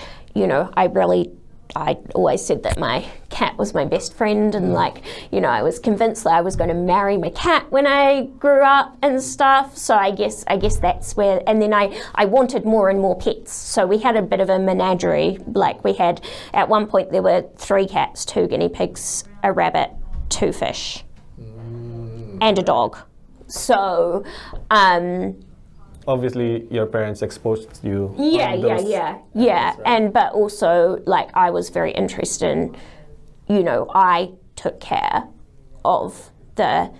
I always said that my cat was my best friend, and I was convinced that I was going to marry my cat when I grew up and stuff. So I guess that's where, and then I wanted more and more pets. So we had a bit of a menagerie. Like we had, at one point there were 3 cats, 2 guinea pigs, a rabbit, 2 fish, and a dog. So, obviously your parents exposed you. Yeah. And but also like I was very interested in, I took care of the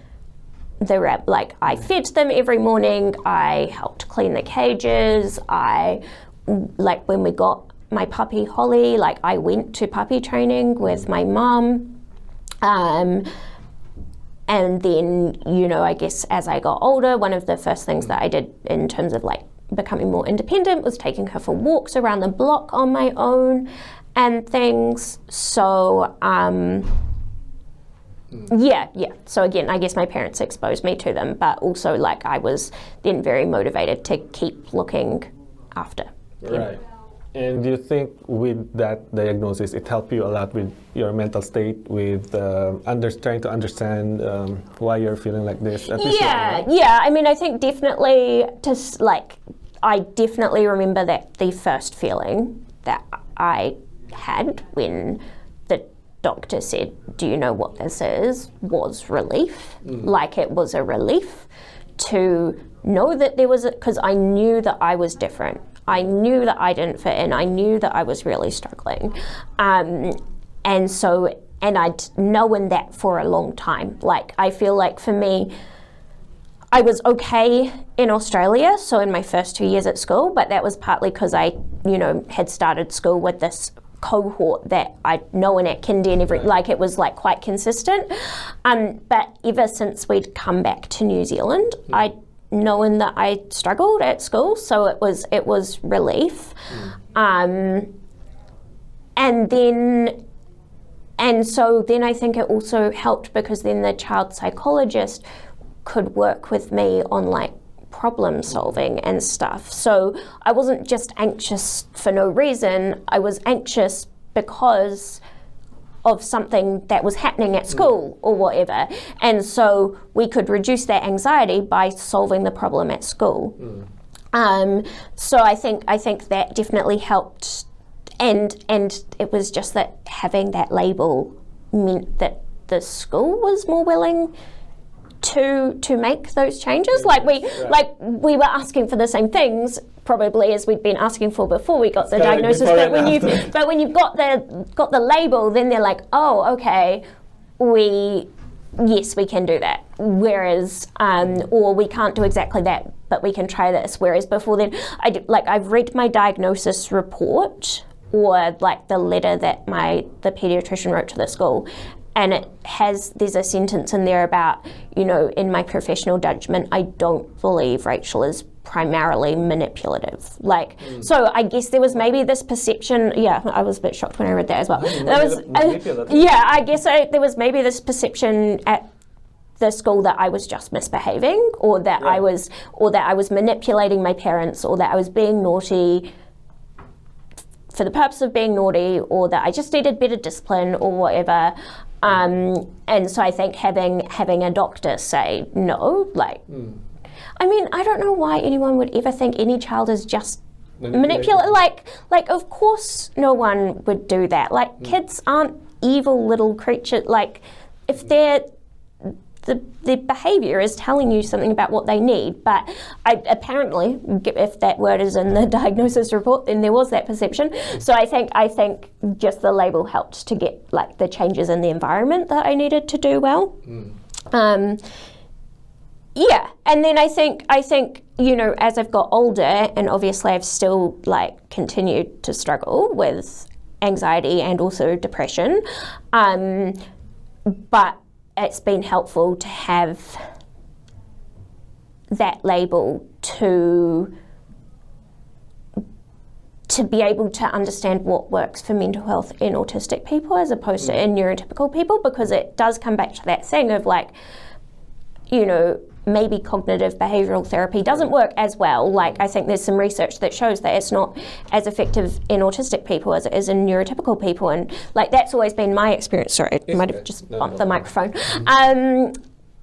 rabbit. Like I fed them every morning. I helped clean the cages. Like when we got my puppy Holly, like I went to puppy training with my mum. And then, I guess as I got older, one of the first things that I did in terms of like becoming more independent was taking her for walks around the block on my own and things. So, yeah. So again, I guess my parents exposed me to them, but also like I was then very motivated to keep looking after them. Right. And do you think with that diagnosis, it helped you a lot with your mental state, with trying to understand why you're feeling like this? Yeah. I think definitely, I definitely remember that the first feeling that I had when the doctor said, "Do you know what this is?" was relief. Like it was a relief to know that there was because I knew that I was different. I knew that I didn't fit in. I knew that I was really struggling. And I'd known that for a long time. Like, I feel like for me, I was okay in Australia, so in my first 2 years at school, but that was partly because I, had started school with this cohort that I'd known at kindy and it was like quite consistent. But ever since we'd come back to New Zealand, I'd knowing that I struggled at school, so it was relief. And so then I think it also helped because then the child psychologist could work with me on like problem solving and stuff. So I wasn't just anxious for no reason, I was anxious because of something that was happening at school or whatever. And so we could reduce that anxiety by solving the problem at school. So I think that definitely helped. And it was just that having that label meant that the school was more willing to make those changes. Like we were asking for the same things probably as we'd been asking for before we got the diagnosis. But when you've got the label, then they're like, oh, okay, yes, we can do that. Whereas, or we can't do exactly that, but we can try this. Whereas before then, I've read my diagnosis report or like the letter that the pediatrician wrote to the school, and there's a sentence in there about, you know, in my professional judgment, I don't believe Rachael is primarily manipulative. So I guess there was maybe this perception. Yeah, I was a bit shocked when I read that as well. I guess there was maybe this perception at the school that I was just misbehaving, or that I was manipulating my parents, or that I was being naughty for the purpose of being naughty, or that I just needed better discipline or whatever. And so I think having a doctor say no, I mean, I don't know why anyone would ever think any child is just manipulative. Like, of course no one would do that. Like, kids aren't evil little creatures. Like, if the behaviour is telling you something about what they need, but apparently, if that word is in the diagnosis report, then there was that perception. So I think just the label helped to get like the changes in the environment that I needed to do well. And then I think you know, as I've got older, and obviously I've still like continued to struggle with anxiety and also depression, but it's been helpful to have that label to be able to understand what works for mental health in autistic people as opposed to in neurotypical people, because it does come back to that thing of like, you know, maybe cognitive behavioural therapy doesn't work as well. Like, I think there's some research that shows that it's not as effective in autistic people as it is in neurotypical people, and like that's always been my experience. Sorry, I might have just bumped the microphone.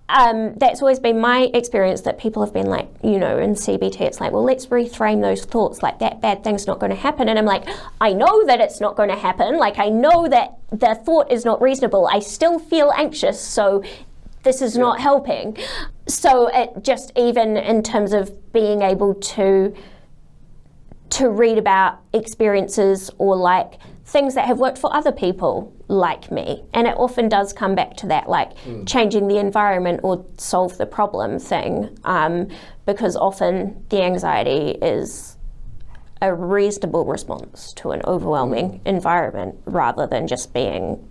That's always been my experience, that people have been like, you know, in CBT it's like, well, let's reframe those thoughts, like that bad thing's not going to happen. And I'm like, I know that it's not going to happen. Like, I know that the thought is not reasonable. I still feel anxious, so this is not helping. So it just, even in terms of being able to read about experiences or like things that have worked for other people like me, and it often does come back to that, like changing the environment or solve the problem thing, because often the anxiety is a reasonable response to an overwhelming environment rather than just being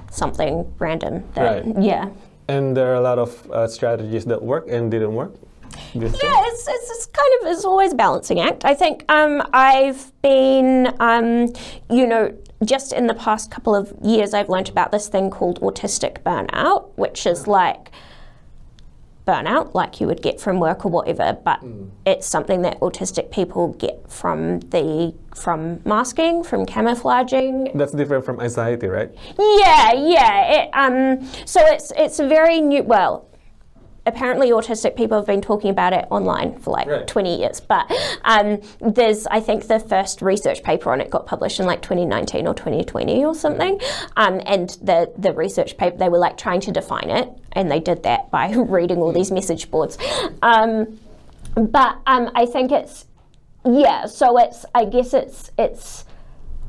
something random. And there are a lot of strategies that work and didn't work. It's always a balancing act. I think I've been, you know, just in the past couple of years, I've learned about this thing called autistic burnout, which is like burnout like you would get from work or whatever, but it's something that autistic people get from masking, from camouflaging. That's different from anxiety, right? So it's a very new, well, apparently autistic people have been talking about it online for like 20 years, but there's, I think the first research paper on it got published in like 2019 or 2020 or something, and the research paper, they were like trying to define it, and they did that by reading all these message boards. But I think it's, so it's, I guess it's,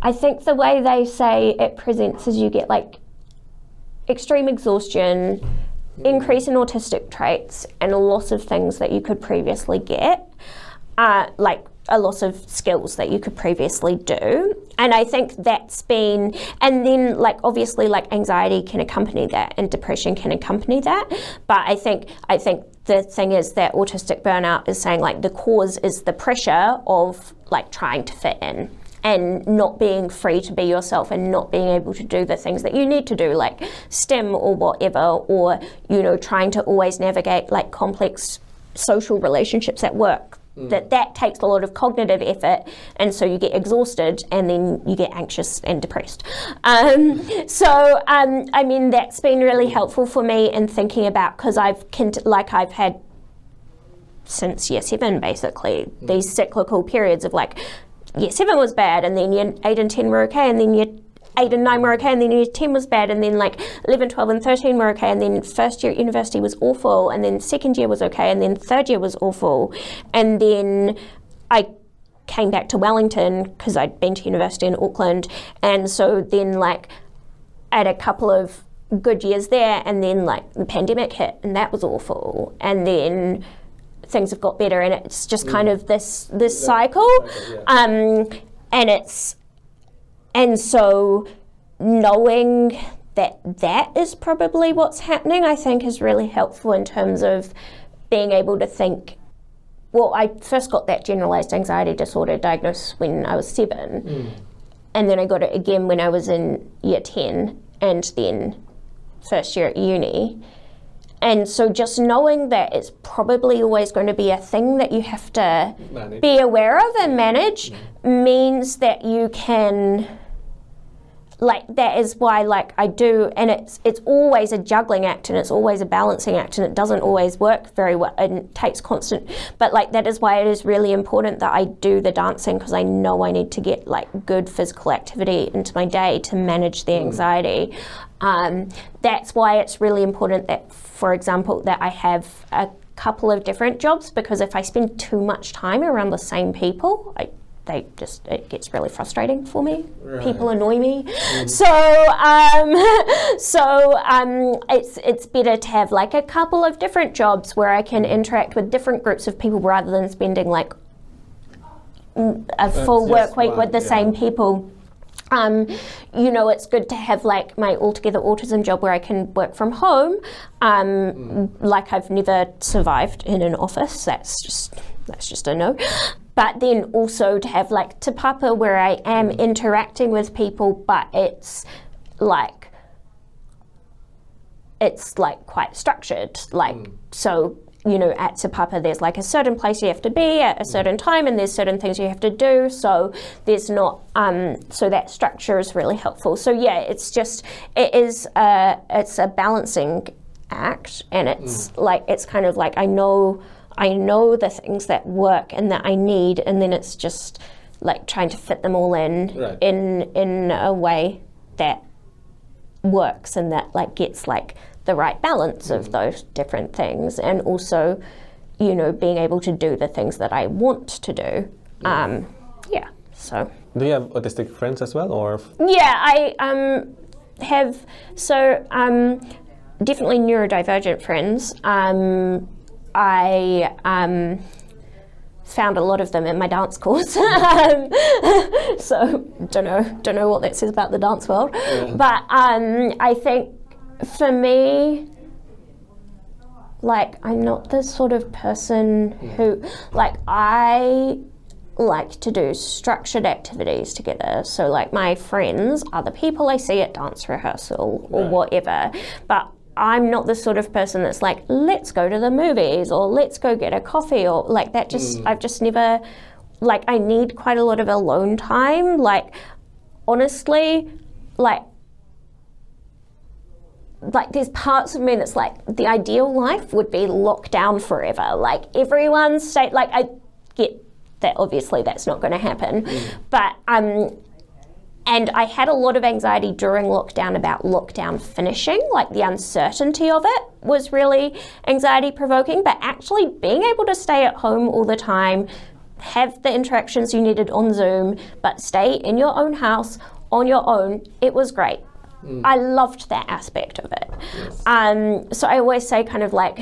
I think the way they say it presents is you get like extreme exhaustion, increase in autistic traits, and a loss of things that you could previously get, like a loss of skills that you could previously do. And I think that's been, and then like obviously like anxiety can accompany that and depression can accompany that. But I think the thing is that autistic burnout is saying like the cause is the pressure of like trying to fit in and not being free to be yourself and not being able to do the things that you need to do, like STEM or whatever, or, you know, trying to always navigate like complex social relationships at work. That takes a lot of cognitive effort, and so you get exhausted and then you get anxious and depressed. I mean, that's been really helpful for me in thinking about, because I've had since year 7 basically, these cyclical periods of like, year 7 was bad, and then year 8 and 10 were okay, and then year 8 and 9 were okay, and then year 10 was bad, and then like 11, 12 and 13 were okay, and then first year at university was awful, and then second year was okay, and then third year was awful. And then I came back to Wellington because I'd been to university in Auckland, and so then like I had a couple of good years there, and then like the pandemic hit, and that was awful, and then things have got better, and it's just kind of this cycle. And so knowing that is probably what's happening, I think, is really helpful in terms of being able to think, well, I first got that generalized anxiety disorder diagnosed when I was 7, and then I got it again when I was in year 10, and then first year at uni. And so just knowing that it's probably always going to be a thing that you have to be aware of and manage means that you can, like, that is why, like, I do, and it's always a juggling act, and it's always a balancing act, and it doesn't always work very well, and it takes constant, but like that is why it is really important that I do the dancing, because I know I need to get like good physical activity into my day to manage the anxiety. That's why it's really important that, for example, that I have a couple of different jobs, because if I spend too much time around the same people, it gets really frustrating for me. Right. People annoy me. So it's better to have like a couple of different jobs where I can interact with different groups of people rather than spending like a full work week with the same people. You know, it's good to have like my altogether autism job where I can work from home. Like I've never survived in an office. That's just a no. But then also to have like Te Papa where I am interacting with people, but it's like quite structured. Like so, you know, at Te Papa there's like a certain place you have to be at a certain time, and there's certain things you have to do. So there's not so that structure is really helpful. So yeah, it's a balancing act, and it's like it's kind of like I know the things that work and that I need, and then it's just like trying to fit them all in a way that works and that like gets like the right balance of those different things, and also, you know, being able to do the things that I want to do. So. Do you have autistic friends as well, or? Yeah, I have. So definitely neurodivergent friends. I found a lot of them in my dance course. So don't know what that says about the dance world. But I think for me, like, I'm not the sort of person who, like, I like to do structured activities together. So like my friends are the people I see at dance rehearsal or whatever, but I'm not the sort of person that's like, let's go to the movies or let's go get a coffee or like that. I've just never, like, I need quite a lot of alone time. Like, honestly, like there's parts of me that's like, the ideal life would be locked down forever. Like everyone's state, like I get that obviously that's not going to happen, but and I had a lot of anxiety during lockdown about lockdown finishing, like the uncertainty of it was really anxiety provoking, but actually being able to stay at home all the time, have the interactions you needed on Zoom, but stay in your own house on your own, it was great. I loved that aspect of it. So I always say kind of like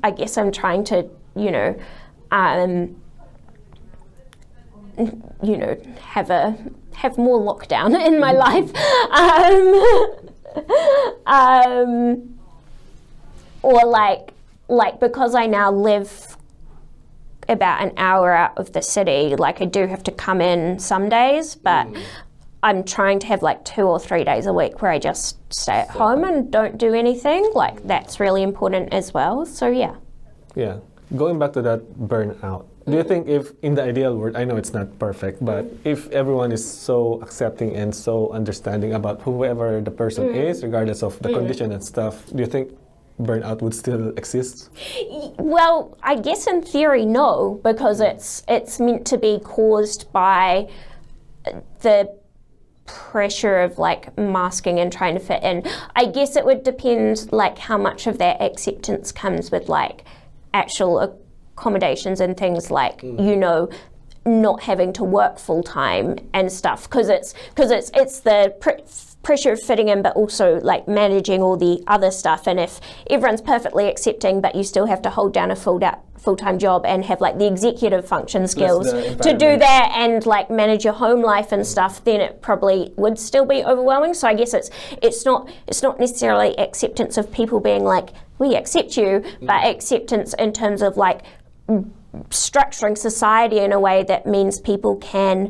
I guess I'm trying to, have more lockdown in my life. Or like because I now live about an hour out of the city, like I do have to come in some days, but I'm trying to have like 2 or 3 days a week where I just stay at home and don't do anything. Like that's really important as well. So yeah. Yeah. Going back to that burnout, do you think if in the ideal world, I know it's not perfect, but if everyone is so accepting and so understanding about whoever the person is, regardless of the condition and stuff, do you think burnout would still exist? Well, I guess in theory, no, because it's meant to be caused by the pressure of like masking and trying to fit in. I guess it would depend like how much of that acceptance comes with like actual accommodations and things like, you know, not having to work full time and stuff, because it's the pressure of fitting in, but also like managing all the other stuff. And if everyone's perfectly accepting, but you still have to hold down a full-time job and have like the executive function skills to do that and like manage your home life and stuff, then it probably would still be overwhelming. So I guess it's not necessarily acceptance of people being like, we accept you, but acceptance in terms of like structuring society in a way that means people can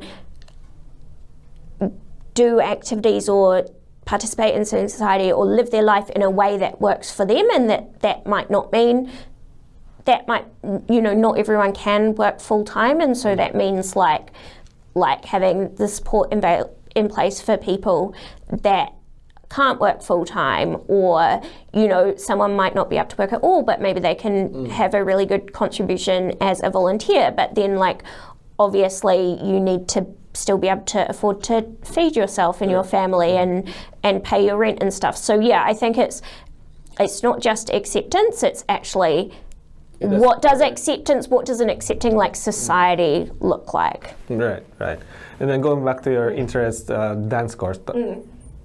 do activities or participate in society or live their life in a way that works for them, and that might not mean, that might, you know, not everyone can work full time, and so that means like having the support in place for people that can't work full time, or, you know, someone might not be able to work at all, but maybe they can have a really good contribution as a volunteer, but then like obviously you need to still be able to afford to feed yourself and your family and pay your rent and stuff. So yeah, I think it's not just acceptance, it's actually what does an accepting like society look like? Right. And then going back to your interest, dance course,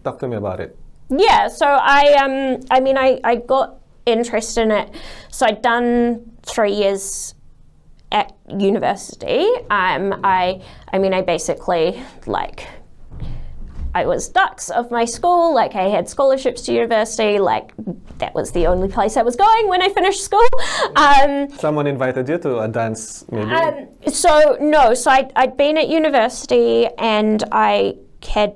talk to me about it. Yeah, so I got interested in it. So I'd done 3 years at university. I basically, like, I was dux of my school, like I had scholarships to university, like that was the only place I was going when I finished school. Someone invited you to a dance maybe? So I'd been at university and I had,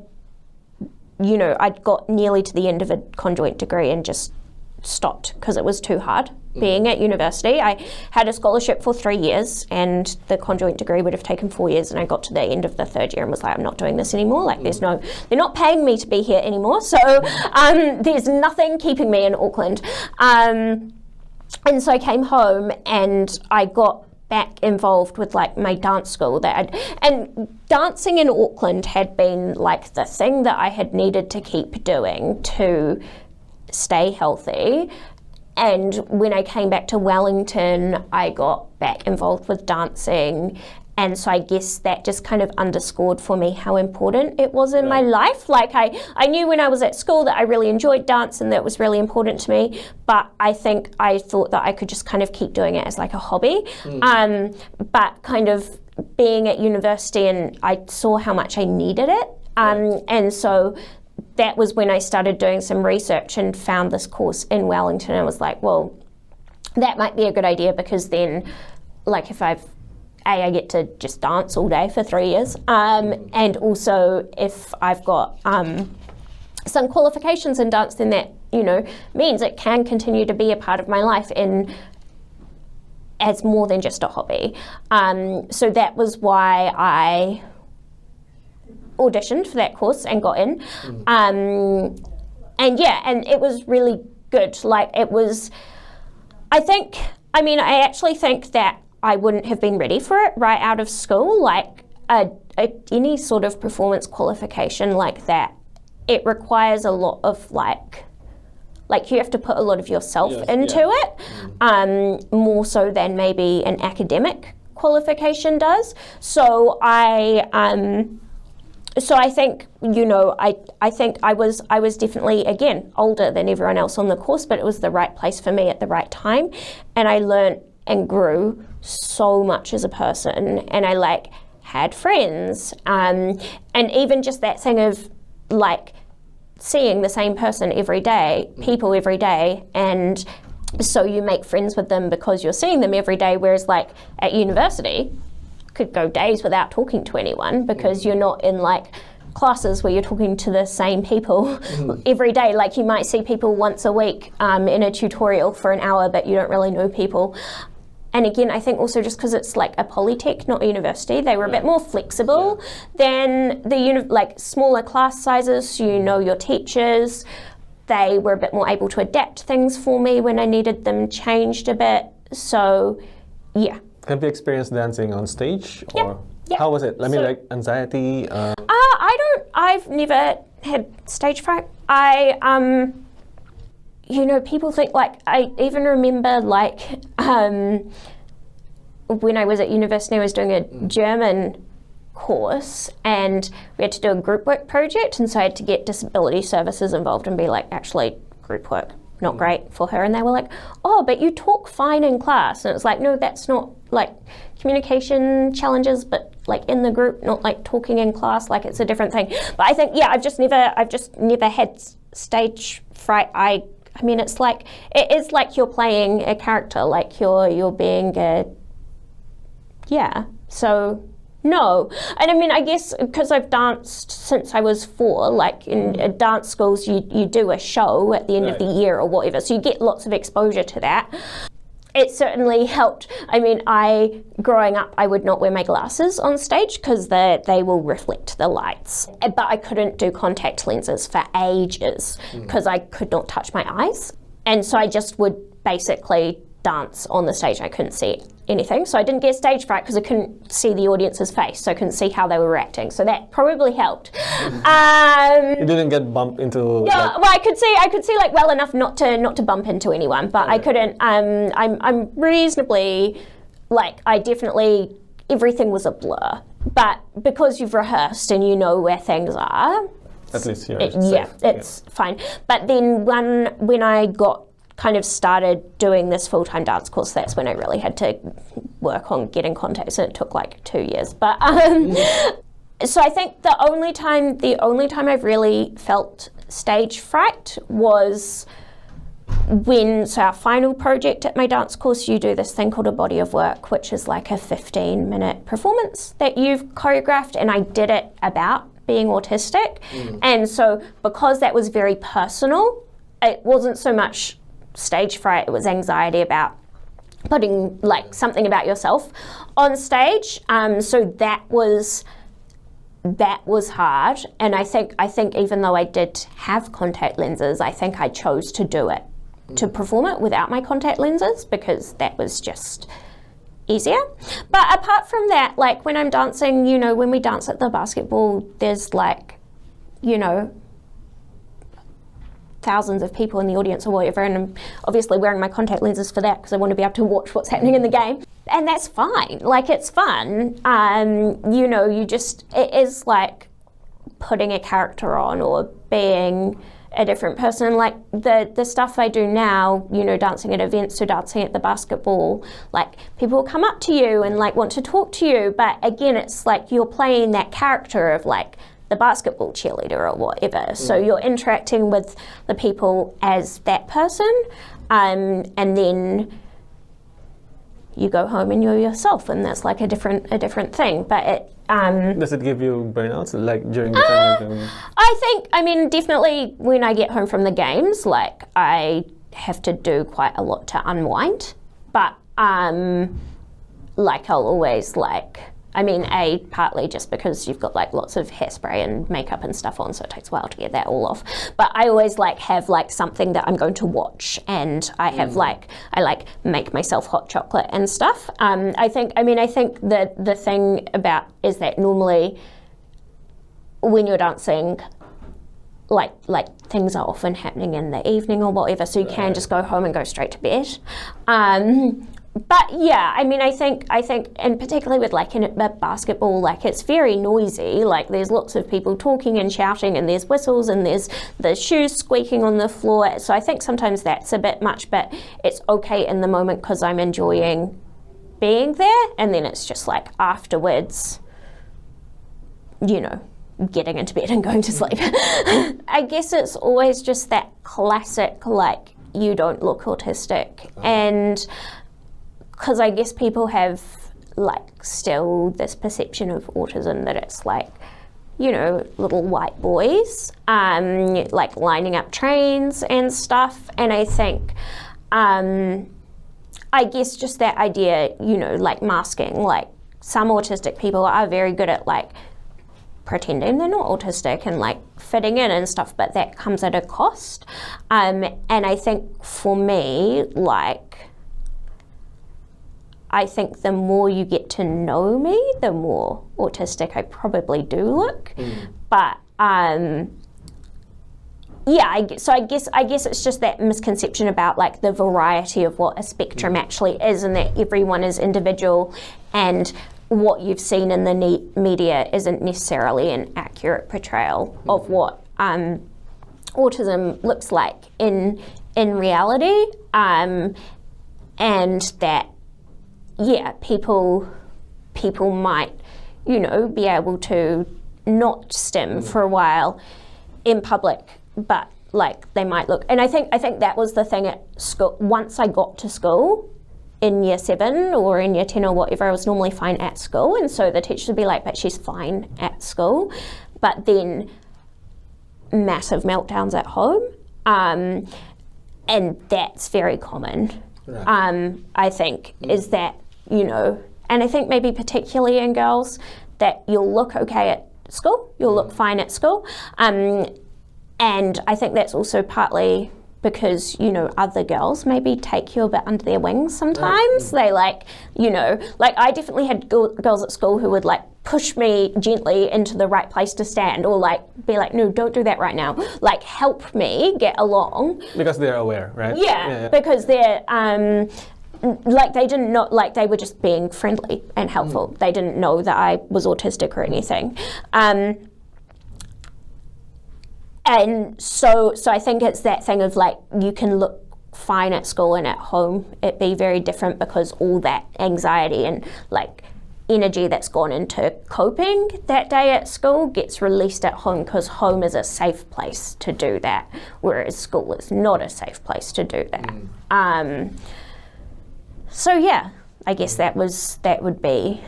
you know, I'd got nearly to the end of a conjoint degree and just stopped because it was too hard being at university. I had a scholarship for 3 years and the conjoint degree would have taken 4 years, and I got to the end of the third year and was like, I'm not doing this anymore. Like they're not paying me to be here anymore. So there's nothing keeping me in Auckland. And so I came home and I got back involved with like my dance school and dancing in Auckland had been like the thing that I had needed to keep doing to stay healthy. And when I came back to Wellington, I got back involved with dancing. And so I guess that just kind of underscored for me how important it was in my life. Like I knew when I was at school that I really enjoyed dance and that was really important to me, but I think I thought that I could just kind of keep doing it as like a hobby. But kind of being at university, and I saw how much I needed it. And so that was when I started doing some research and found this course in Wellington. I was like, well, that might be a good idea, because then like if I get to just dance all day for 3 years. And also if I've got some qualifications in dance, then that, you know, means it can continue to be a part of my life as more than just a hobby. So that was why I auditioned for that course and got in. And it was really good. Like it was, I actually think that I wouldn't have been ready for it right out of school. Like any sort of performance qualification like that, it requires a lot of like you have to put a lot of yourself into it, more so than maybe an academic qualification does. So I think, you know, I think I was definitely, again, older than everyone else on the course, but it was the right place for me at the right time. And I learned and grew so much as a person, and I like had friends. And even just that thing of like seeing the same person every day, people every day, and so you make friends with them because you're seeing them every day, whereas like at university, could go days without talking to anyone because you're not in like classes where you're talking to the same people every day. Like you might see people once a week in a tutorial for an hour, but you don't really know people. And again, I think also just because it's like a polytech, not a university, they were a bit more flexible than the like smaller class sizes. You know your teachers. They were a bit more able to adapt things for me when I needed them changed a bit. So, yeah. Have you experienced dancing on stage, or Yep. how was it? I mean, like anxiety. I've never had stage fright. You know, people think, like, I even remember, like, when I was at university, I was doing a German course and we had to do a group work project, and so I had to get disability services involved and be like, actually, group work, not great for her. And they were like, oh, but you talk fine in class. And it's like, no, that's not, like, communication challenges, but like in the group, not like talking in class, like it's a different thing. But I think, yeah, I've just never had stage fright. I mean, it is like you're playing a character, like you're being so no. And I mean, I guess because I've danced since I was 4, like in dance schools, you do a show at the end of the year or whatever, so you get lots of exposure to that. It certainly helped. I mean, growing up, I would not wear my glasses on stage because they will reflect the lights. But I couldn't do contact lenses for ages because I could not touch my eyes. And so I just would basically dance on the stage. I couldn't see anything. So I didn't get stage fright because I couldn't see the audience's face. So I couldn't see how they were reacting. So that probably helped. You didn't get bumped into... Yeah, well, I could see like well enough not to bump into anyone, but I couldn't. I'm reasonably, like, I definitely, everything was a blur. But because you've rehearsed and you know where things are, at least it's fine. But then when I got kind of started doing this full-time dance course, that's when I really had to work on getting contacts, and it took like 2 years. But so I think the only time I've really felt stage fright was so our final project at my dance course, you do this thing called a body of work, which is like a 15-minute performance that you've choreographed, and I did it about being autistic. And so because that was very personal, it wasn't so much stage fright, it was anxiety about putting like something about yourself on stage. So that was hard, and I think even though I did have contact lenses, I think I chose to do it, to perform it without my contact lenses, because that was just easier. But apart from that, like when I'm dancing, you know, when we dance at the basketball, there's like, you know, thousands of people in the audience or whatever, and I'm obviously wearing my contact lenses for that because I want to be able to watch what's happening in the game, and that's fine. Like, it's fun. You know, it is like putting a character on or being a different person. Like the stuff I do now, you know, dancing at events or dancing at the basketball, like people will come up to you and like want to talk to you, but again, it's like you're playing that character of like the basketball cheerleader or whatever. So you're interacting with the people as that person, and then you go home and you're yourself, and that's like a different thing. But it does it give you burnouts, like during the time? I mean, definitely when I get home from the games, like I have to do quite a lot to unwind. But like I'll always like, I mean, partly just because you've got like lots of hairspray and makeup and stuff on, so it takes a while to get that all off. But I always like have like something that I'm going to watch, and I have I make myself hot chocolate and stuff. I think that the thing about is that normally when you're dancing, like things are often happening in the evening or whatever, so you can just go home and go straight to bed. But yeah, I mean, I think, and particularly with like in a basketball, like it's very noisy. Like there's lots of people talking and shouting, and there's whistles, and there's the shoes squeaking on the floor. So I think sometimes that's a bit much, but it's okay in the moment because I'm enjoying being there. And then it's just like afterwards, you know, getting into bed and going to sleep. I guess it's always just that classic, like, you don't look autistic. And because I guess people have like still this perception of autism that it's like, you know, little white boys, like lining up trains and stuff. And I think, I guess just that idea, you know, like masking, like some autistic people are very good at like pretending they're not autistic and like fitting in and stuff, but that comes at a cost. And I think for me, like, I think the more you get to know me, the more autistic I probably do look. But So I guess it's just that misconception about like the variety of what a spectrum actually is, and that everyone is individual, and what you've seen in the media isn't necessarily an accurate portrayal of what autism looks like in reality, and that people might, you know, be able to not stim for a while in public, but like they might look, and I think that was the thing at school. Once I got to school in year 7 or in year 10 or whatever, I was normally fine at school, and so the teachers would be like, but she's fine at school, but then massive meltdowns at home, and that's very common. Right. I think is that, you know, and I think maybe particularly in girls, that you'll look okay at school, you'll look fine at school, and I think that's also partly because, you know, other girls maybe take you a bit under their wings sometimes. They like, you know, like I definitely had girls at school who would like push me gently into the right place to stand, or like be like, no, don't do that right now, like help me get along. Because they're aware, right? Yeah. Because they're like they didn't know, like they were just being friendly and helpful. They didn't know that I was autistic or anything. And so I think it's that thing of like, you can look fine at school and at home it'd be very different, because all that anxiety and like energy that's gone into coping that day at school gets released at home, because home is a safe place to do that, whereas school is not a safe place to do that. So yeah, I guess that would be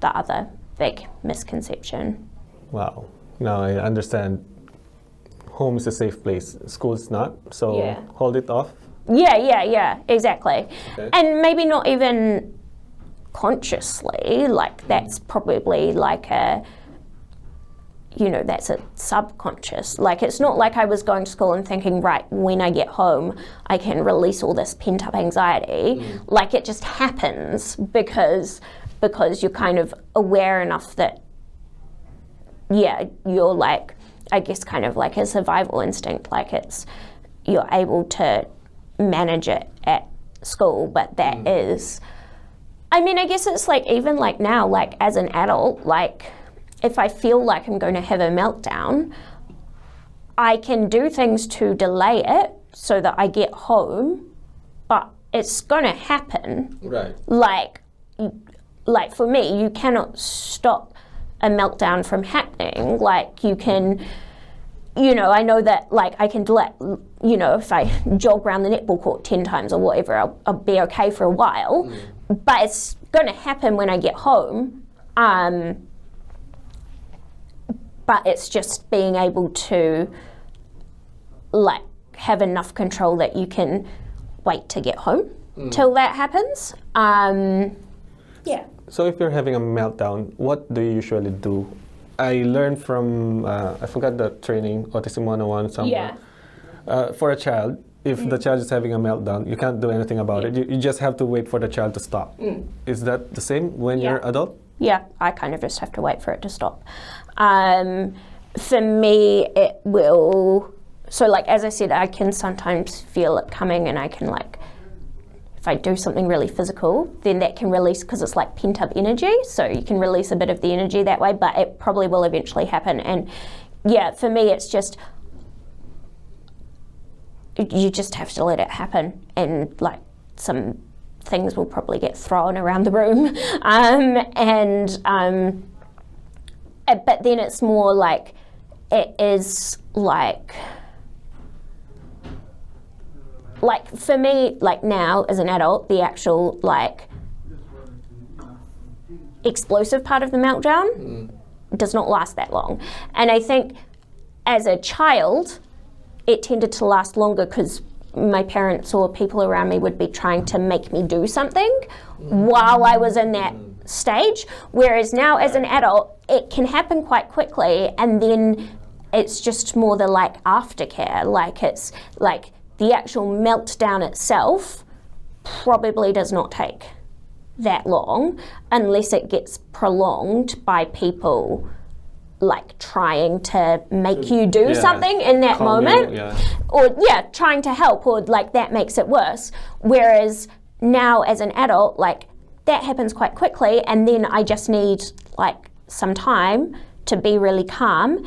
the other big misconception. Wow. Now I understand. Home is a safe place, school's not, so hold it off. Yeah, exactly. Okay. And maybe not even consciously, like that's probably like a, you know, that's a subconscious. Like it's not like I was going to school and thinking, right, when I get home, I can release all this pent up anxiety. Like it just happens because you're kind of aware enough that, you're like, I guess kind of like a survival instinct, like you're able to manage it at school, but that is, I mean, I guess it's like, even like now, like as an adult, like if I feel like I'm going to have a meltdown, I can do things to delay it so that I get home, but it's going to happen. Right. Like for me, you cannot stop a meltdown from happening. Like you can, you know, I know that like I can let, you know, if I jog around the netball court 10 times or whatever, I'll be okay for a while, but it's going to happen when I get home. But it's just being able to like have enough control that you can wait to get home till that happens. So if you're having a meltdown, what do you usually do? I learned from, I forgot the training, Autism 101 somewhere. For a child, if the child is having a meltdown, you can't do anything about it. You just have to wait for the child to stop. Is that the same when you're adult? Yeah, I kind of just have to wait for it to stop. For me, it will, so like as I said, I can sometimes feel it coming, and I can like, if I do something really physical, then that can release, because it's like pent up energy, so you can release a bit of the energy that way, but it probably will eventually happen. And yeah, for me it's just, you just have to let it happen, and like some things will probably get thrown around the room, but then it's more like, it is like for me, like now as an adult, the actual like explosive part of the meltdown does not last that long. And I think as a child, it tended to last longer, because my parents or people around me would be trying to make me do something while I was in that stage. Whereas now as an adult, it can happen quite quickly, and then it's just more the like aftercare. Like it's like the actual meltdown itself probably does not take that long, unless it gets prolonged by people like trying to make you do something in that moment, or trying to help, or like that makes it worse. Whereas now as an adult, like that happens quite quickly, and then I just need like some time to be really calm.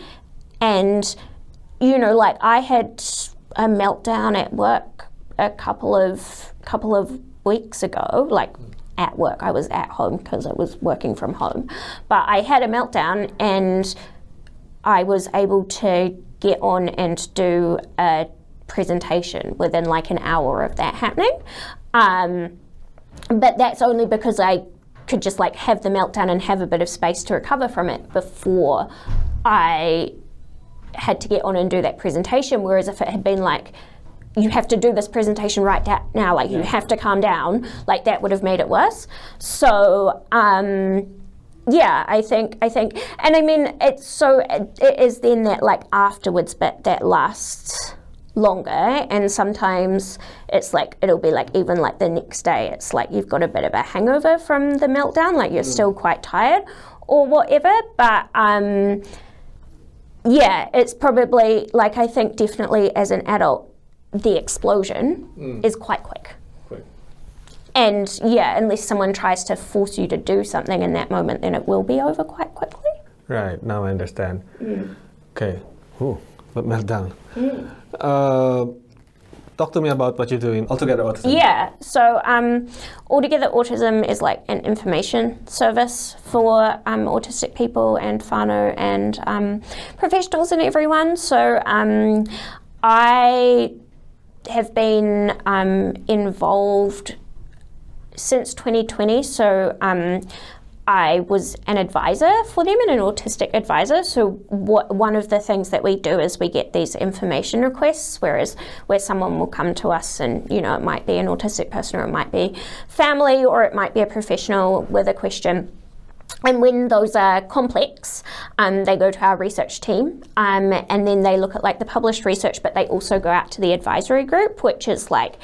And you know, like I had a meltdown at work a couple of weeks ago, like at work. I was at home because I was working from home, but I had a meltdown and I was able to get on and do a presentation within like an hour of that happening. But that's only because I could just like have the meltdown and have a bit of space to recover from it before I had to get on and do that presentation. Whereas if it had been like, you have to do this presentation right now, like you have to calm down, like that would have made it worse. So I think, and I mean, it is then that like afterwards bit that lasts longer, and sometimes it's like, it'll be like even like the next day, it's like you've got a bit of a hangover from the meltdown, like you're still quite tired or whatever, but it's probably like, I think definitely as an adult, the explosion is quite quick. And unless someone tries to force you to do something in that moment, then it will be over quite quickly. Right, now I understand. Okay, but meltdown. Talk to me about what you do in Altogether Autism. Yeah, so Altogether Autism is like an information service for autistic people and whānau and professionals and everyone. So I have been involved since 2020, so I was an advisor for them and an autistic advisor. So one of the things that we do is we get these information requests, where someone will come to us and, you know, it might be an autistic person or it might be family or it might be a professional with a question. And when those are complex, they go to our research team, and then they look at like the published research, but they also go out to the advisory group, which is like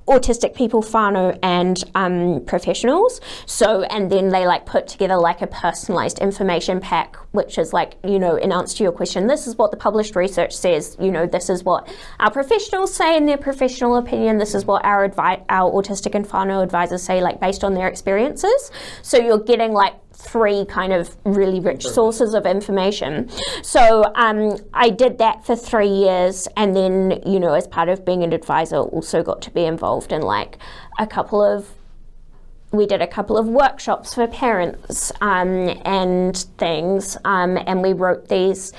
autistic people, whānau, and professionals. So, and then they like put together like a personalized information pack, which is like, you know, in answer to your question, this is what the published research says, you know, this is what our professionals say in their professional opinion, this is what our autistic and whānau advisors say, like based on their experiences. So you're getting like 3 kind of really rich sources of information. So I did that for 3 years, and then, you know, as part of being an advisor, also got to be involved in like we did a couple of workshops for parents and things, and we wrote these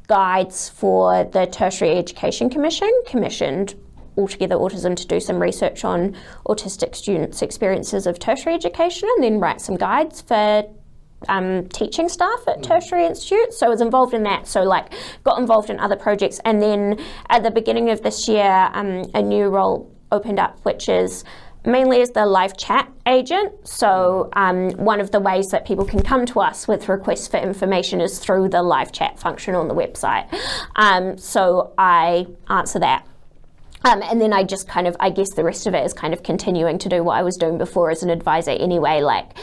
guides for the Tertiary Education Commission, commissioned Altogether Autism to do some research on autistic students' experiences of tertiary education, and then write some guides for teaching staff at tertiary institutes. So I was involved in that, so like got involved in other projects, and then at the beginning of this year a new role opened up, which is mainly as the live chat agent. So one of the ways that people can come to us with requests for information is through the live chat function on the website. So I answer that. And then I just kind of, I guess the rest of it is kind of continuing to do what I was doing before as an advisor anyway, like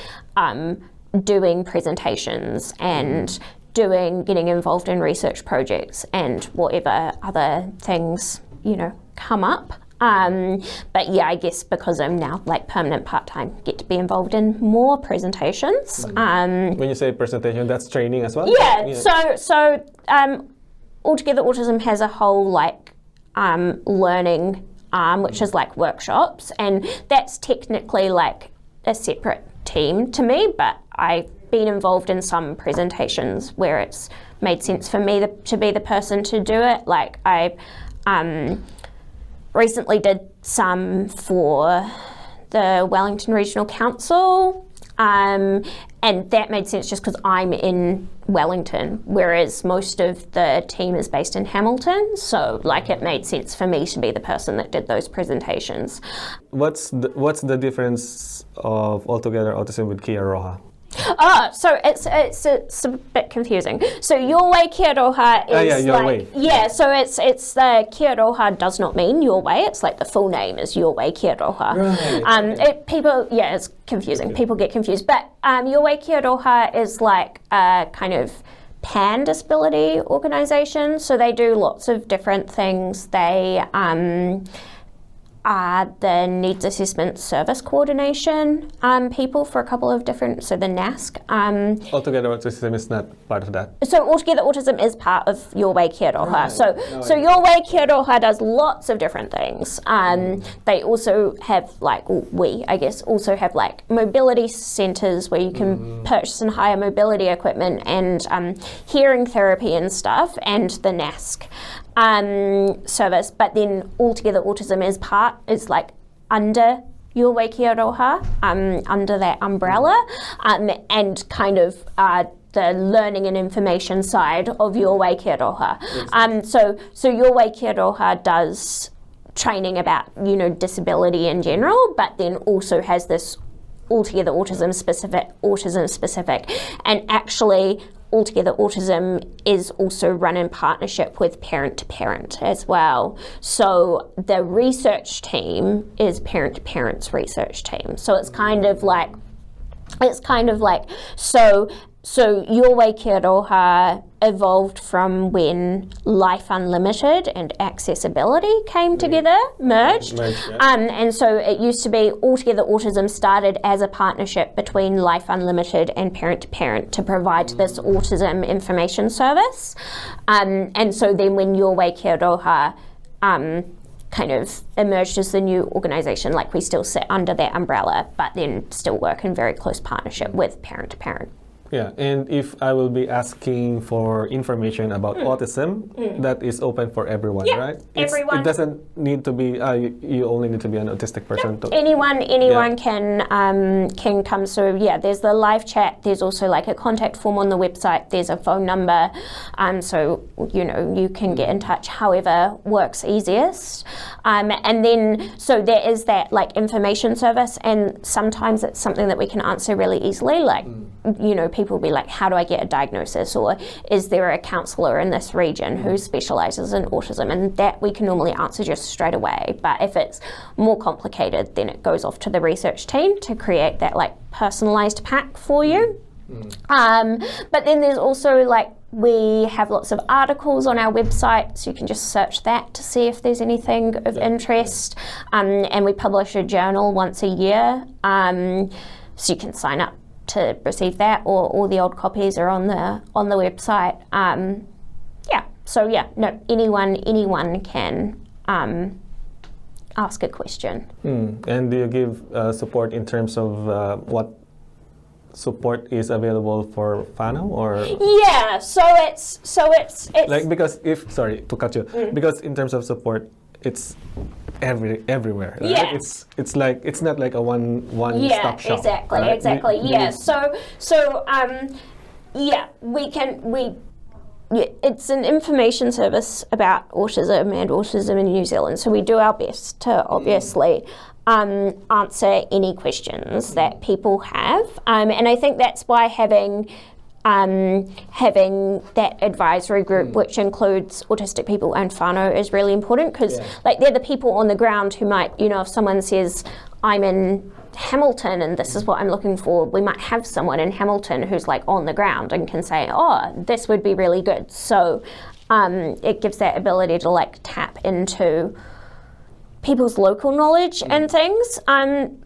doing presentations and getting involved in research projects and whatever other things, you know, come up. But yeah, I guess because I'm now like permanent part-time, get to be involved in more presentations. When you say presentation, that's training as well? Yeah. So Altogether Autism has a whole like learning arm, which is like workshops, and that's technically like a separate team to me, but I've been involved in some presentations where it's made sense for me to be the person to do it. Like I recently did some for the Wellington Regional Council, and that made sense just because I'm in Wellington, whereas most of the team is based in Hamilton. So like it made sense for me to be the person that did those presentations. What's the difference of Altogether Autism with Kia Roha? So it's a bit confusing. So Your Way Kia Roha is Your Way. Yeah, so it's the Kia Roha does not mean your way. It's like the full name is Your Way Kia Roha. Right. It's confusing. People get confused. But Your Way Kia Roha is like a kind of pan-disability organisation. So they do lots of different things. They are the Needs Assessment Service Coordination people for a couple of different, so the NASC. Altogether Autism is not part of that? So Altogether Autism is part of Your Way Kia Roha. Right. So Your Way Kia Roha does lots of different things. They also have also have like mobility centres where you can purchase and hire mobility equipment and hearing therapy and stuff, and the NASC service. But then Altogether Autism is like under Your Way Kia Roha, under that umbrella, and kind of the learning and information side of Your Way Kia Roha. So Your Way Kia Roha does training about, disability in general, but then also has this Altogether Autism specific, and actually Altogether Autism is also run in partnership with Parent to Parent as well. So the research team is Parent to Parent's research team. So it's kind of like so Your Way Kia Roha evolved from when Life Unlimited and Accessibility came together, merged. And so it used to be Altogether Autism started as a partnership between Life Unlimited and Parent to Parent to provide this autism information service. And so then when Your Way Kia Roha kind of emerged as the new organisation, like we still sit under that umbrella, but then still work in very close partnership with Parent to Parent. Yeah, and if I will be asking for information about autism, that is open for everyone, right? Everyone. It doesn't need to be, you only need to be an autistic person. No, anyone can come. So yeah, there's the live chat, there's also like a contact form on the website, there's a phone number, so you can get in touch however works easiest. And then, so there is that like information service, and sometimes it's something that we can answer really easily, like, people will be like, how do I get a diagnosis? Or is there a counsellor in this region who specialises in autism? And that we can normally answer just straight away. But if it's more complicated, then it goes off to the research team to create that like personalised pack for you. But then there's also like, we have lots of articles on our website, so you can just search that to see if there's anything of interest. And we publish a journal once a year, so you can sign up to receive that, or all the old copies are on the website. Anyone can ask a question. And do you give support in terms of what support is available for whānau, or? Yeah, so it's like, because sorry to cut you, because in terms of support, it's everywhere, right? Yeah. It's like, it's not like a one stop shop. Exactly, right? exactly. It's an information service about autism and autism in New Zealand. So we do our best to obviously answer any questions that people have, and I think that's why having that advisory group, which includes autistic people and whānau, is really important, because like they're the people on the ground who might, if someone says, I'm in Hamilton and this is what I'm looking for, we might have someone in Hamilton who's like on the ground and can say, this would be really good. So it gives that ability to like tap into people's local knowledge and things.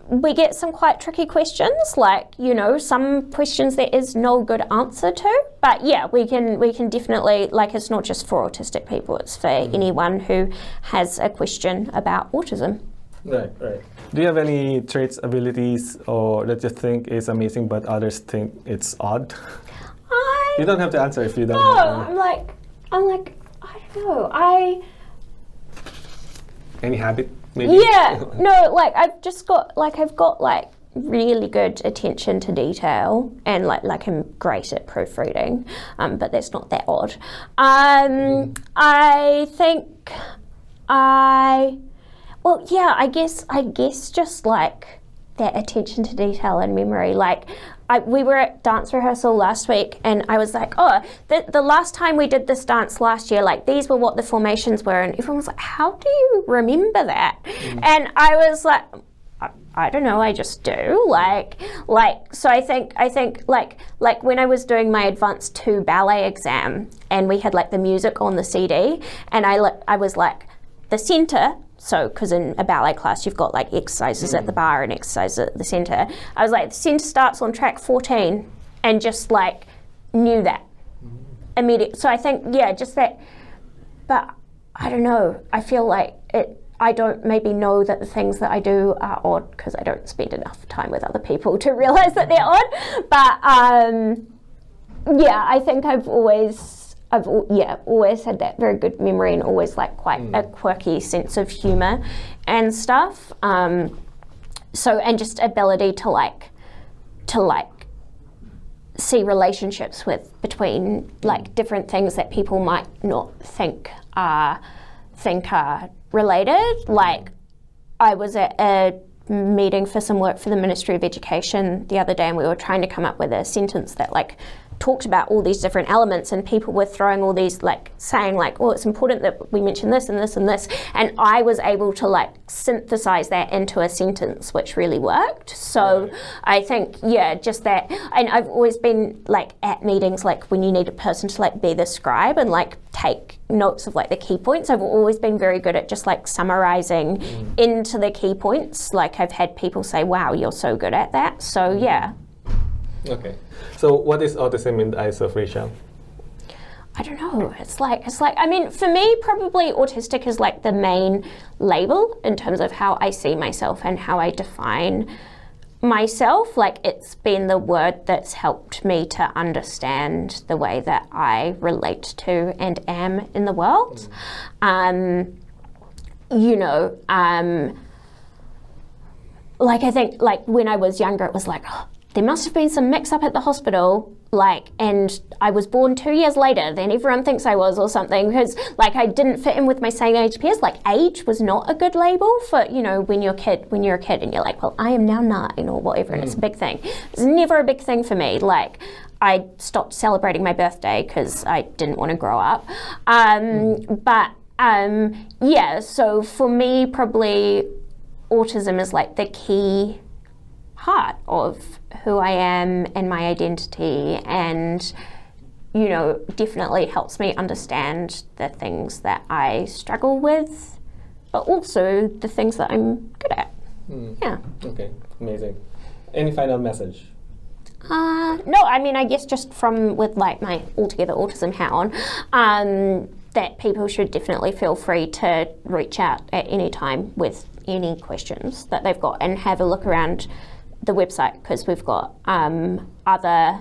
We get some quite tricky questions, like, some questions there is no good answer to, but yeah, we can definitely, like, it's not just for autistic people, it's for anyone who has a question about autism. Right. Do you have any traits, abilities, or that you think is amazing but others think it's odd? You don't have to answer if you don't have. I'm like, I don't know. Any habit, maybe? Yeah, no, like I've got really good attention to detail, and like I'm great at proofreading, but that's not that odd. I think I guess just like that attention to detail and memory. Like we were at dance rehearsal last week, and I was like, the last time we did this dance last year, like these were what the formations were, and everyone was like, how do you remember that? And I was like, I don't know, I just do. So I think like when I was doing my advanced 2 ballet exam and we had like the music on the CD and I was like, the center, so because in a ballet class you've got like exercises at the bar and exercises at the center. I was like, the center starts on track 14 and just like knew that immediately. So I think, yeah, just that, but I don't know, I feel like I don't maybe know that the things that I do are odd because I don't spend enough time with other people to realize that they're odd. But yeah, I think I've always had that very good memory and always like quite a quirky sense of humor and stuff. So, and just ability to like see relationships between like different things that people might not think are related. Like I was at a meeting for some work for the Ministry of Education the other day and we were trying to come up with a sentence that like talked about all these different elements and people were throwing all these like saying like, well, it's important that we mention this and this and this, and I was able to like synthesize that into a sentence which really worked. So I think, yeah, just that. And I've always been like at meetings like when you need a person to like be the scribe and like take notes of like the key points, I've always been very good at just like summarizing into the key points. Like I've had people say, wow, you're so good at that. So yeah. Okay. So what is autism in the eyes of Rachael? I don't know. It's like I mean, for me, probably autistic is like the main label in terms of how I see myself and how I define myself. Like it's been the word that's helped me to understand the way that I relate to and am in the world. Like I think like when I was younger, it was like, oh, there must have been some mix-up at the hospital, like, and I was born 2 years later than everyone thinks I was or something, because, like, I didn't fit in with my same age peers. Like, age was not a good label for, you know, when you're a kid and you're like, well, I am now 9 or whatever, and it's a big thing. It's never a big thing for me. Like, I stopped celebrating my birthday because I didn't want to grow up. Yeah, so for me, probably autism is, like, the key part of who I am and my identity, and you know, definitely helps me understand the things that I struggle with, but also the things that I'm good at. Yeah. Okay, amazing. Any final message? No, I mean, I guess just from with like my Altogether Autism hat on, that people should definitely feel free to reach out at any time with any questions that they've got, and have a look around the website, because we've got other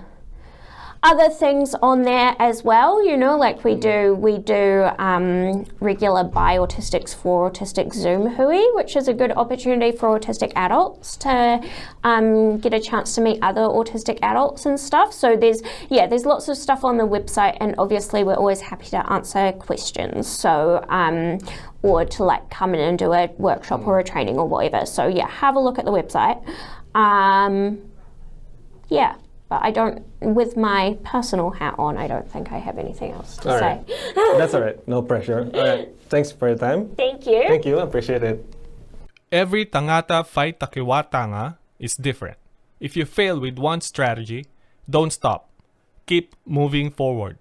things on there as well, you know, like we do regular By Autistics for Autistic Zoom hui, which is a good opportunity for autistic adults to get a chance to meet other autistic adults and stuff. So there's lots of stuff on the website, and obviously we're always happy to answer questions, so or to like come in and do a workshop or a training or whatever. So yeah, have a look at the website. Yeah, but I don't, with my personal hat on, I don't think I have anything else to say. That's all right, no pressure. All right, thanks for your time. Thank you. Thank you, appreciate it. Every tangata fight Takiwātanga is different. If you fail with one strategy, don't stop. Keep moving forward.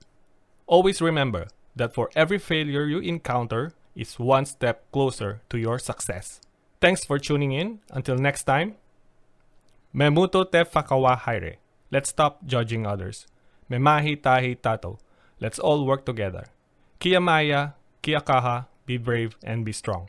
Always remember that for every failure you encounter is one step closer to your success. Thanks for tuning in. Until next time, me muto te whakawa haere. Let's stop judging others. Me mahi tahi tato. Let's all work together. Kia maya, kia kaha, be brave and be strong.